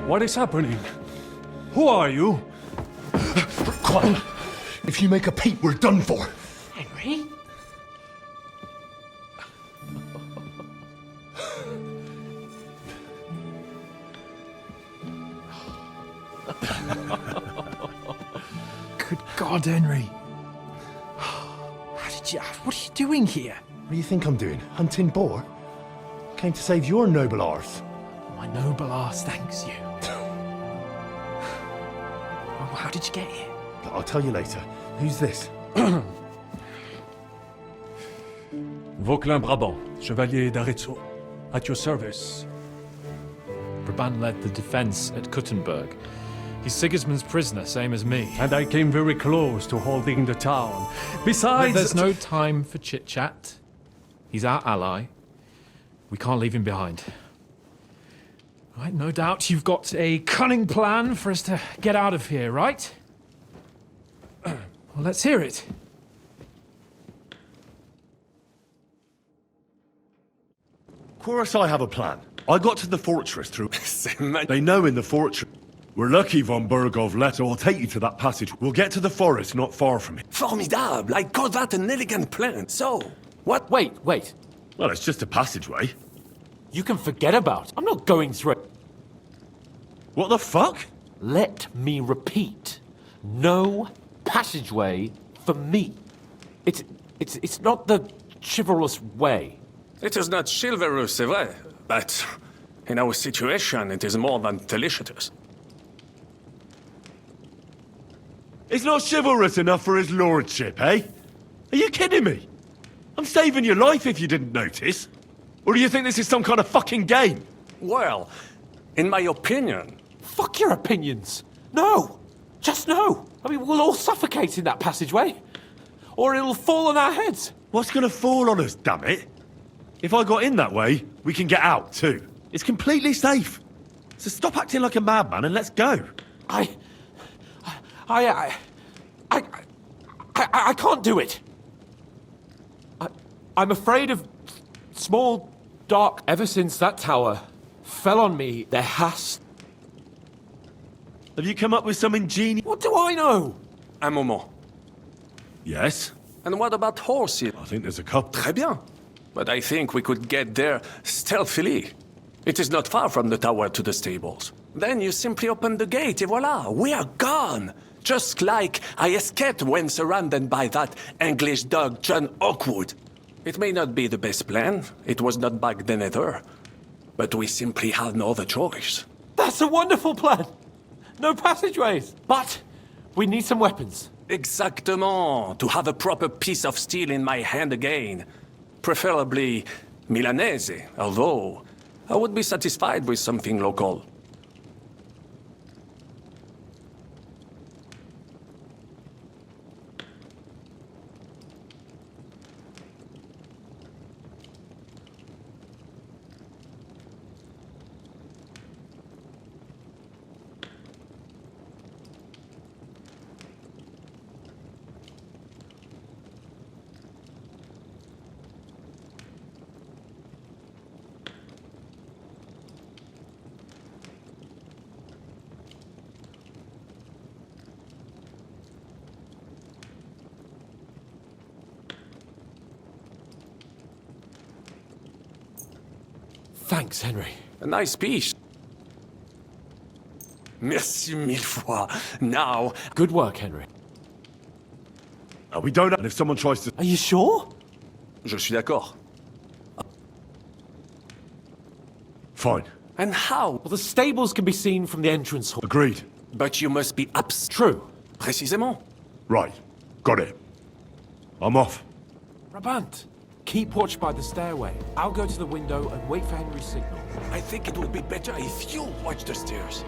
What is happening? Who are you? Quiet. If you make a peep, we're done for. Henry? Good God, Henry. How did you... What are you doing here? What do you think I'm doing? Hunting boar? I came to save your noble arse. My noble arse thanks you. Well, how did you get here? I'll tell you later. Who's this? Vauquelin Brabant, Chevalier d'Arezzo. At your service. Brabant led the defense at Kuttenberg. He's Sigismund's prisoner, same as me. And I came very close to holding the town. Besides... There's no time for chit-chat. He's our ally. We can't leave him behind. Right, no doubt you've got a cunning plan for us to get out of here, right? Well, let's hear it. Of course I have a plan. I got to the fortress through... They know in the fortress... We're lucky von Burgov let will take you to that passage. We'll get to the forest not far from here. Formidable! I call that an elegant plan. So, what? Wait. Well, it's just a passageway. You can forget about it. I'm not going through it. What the fuck? Let me repeat. No passageway for me. It's not the chivalrous way. It is not chivalrous, c'est vrai, but in our situation, it is more than delicious. It's not chivalrous enough for his lordship, eh? Are you kidding me? I'm saving your life if you didn't notice. Or do you think this is some kind of fucking game? Well, in my opinion... Fuck your opinions. No. Just no. I mean, we'll all suffocate in that passageway. Or it'll fall on our heads. What's gonna fall on us, damn it? If I got in that way, we can get out, too. It's completely safe. So stop acting like a madman and let's go. I can't do it. I'm afraid of small, dark... Ever since that tower fell on me, there has... Have you come up with some ingenious... What do I know? Un moment. Yes? And what about horses? I think there's a couple. Très bien. But I think we could get there stealthily. It is not far from the tower to the stables. Then you simply open the gate, et voila, we are gone. Just like I escaped when surrounded by that English dog John Oakwood. It may not be the best plan. It was not back then either. But we simply had no other choice. That's a wonderful plan. No passageways. But we need some weapons. Exactement. To have a proper piece of steel in my hand again. Preferably Milanese, although I would be satisfied with something local. Thanks, Henry. A nice piece. Merci mille fois. Now... Good work, Henry. We don't know if someone tries to... Are you sure? Je suis d'accord. Fine. And how? Well, the stables can be seen from the entrance hall. Agreed. But you must be True. Précisément. Right. Got it. I'm off. Brabant, keep watch by the stairway. I'll go to the window and wait for Henry's signal. I think it would be better if you watch the stairs.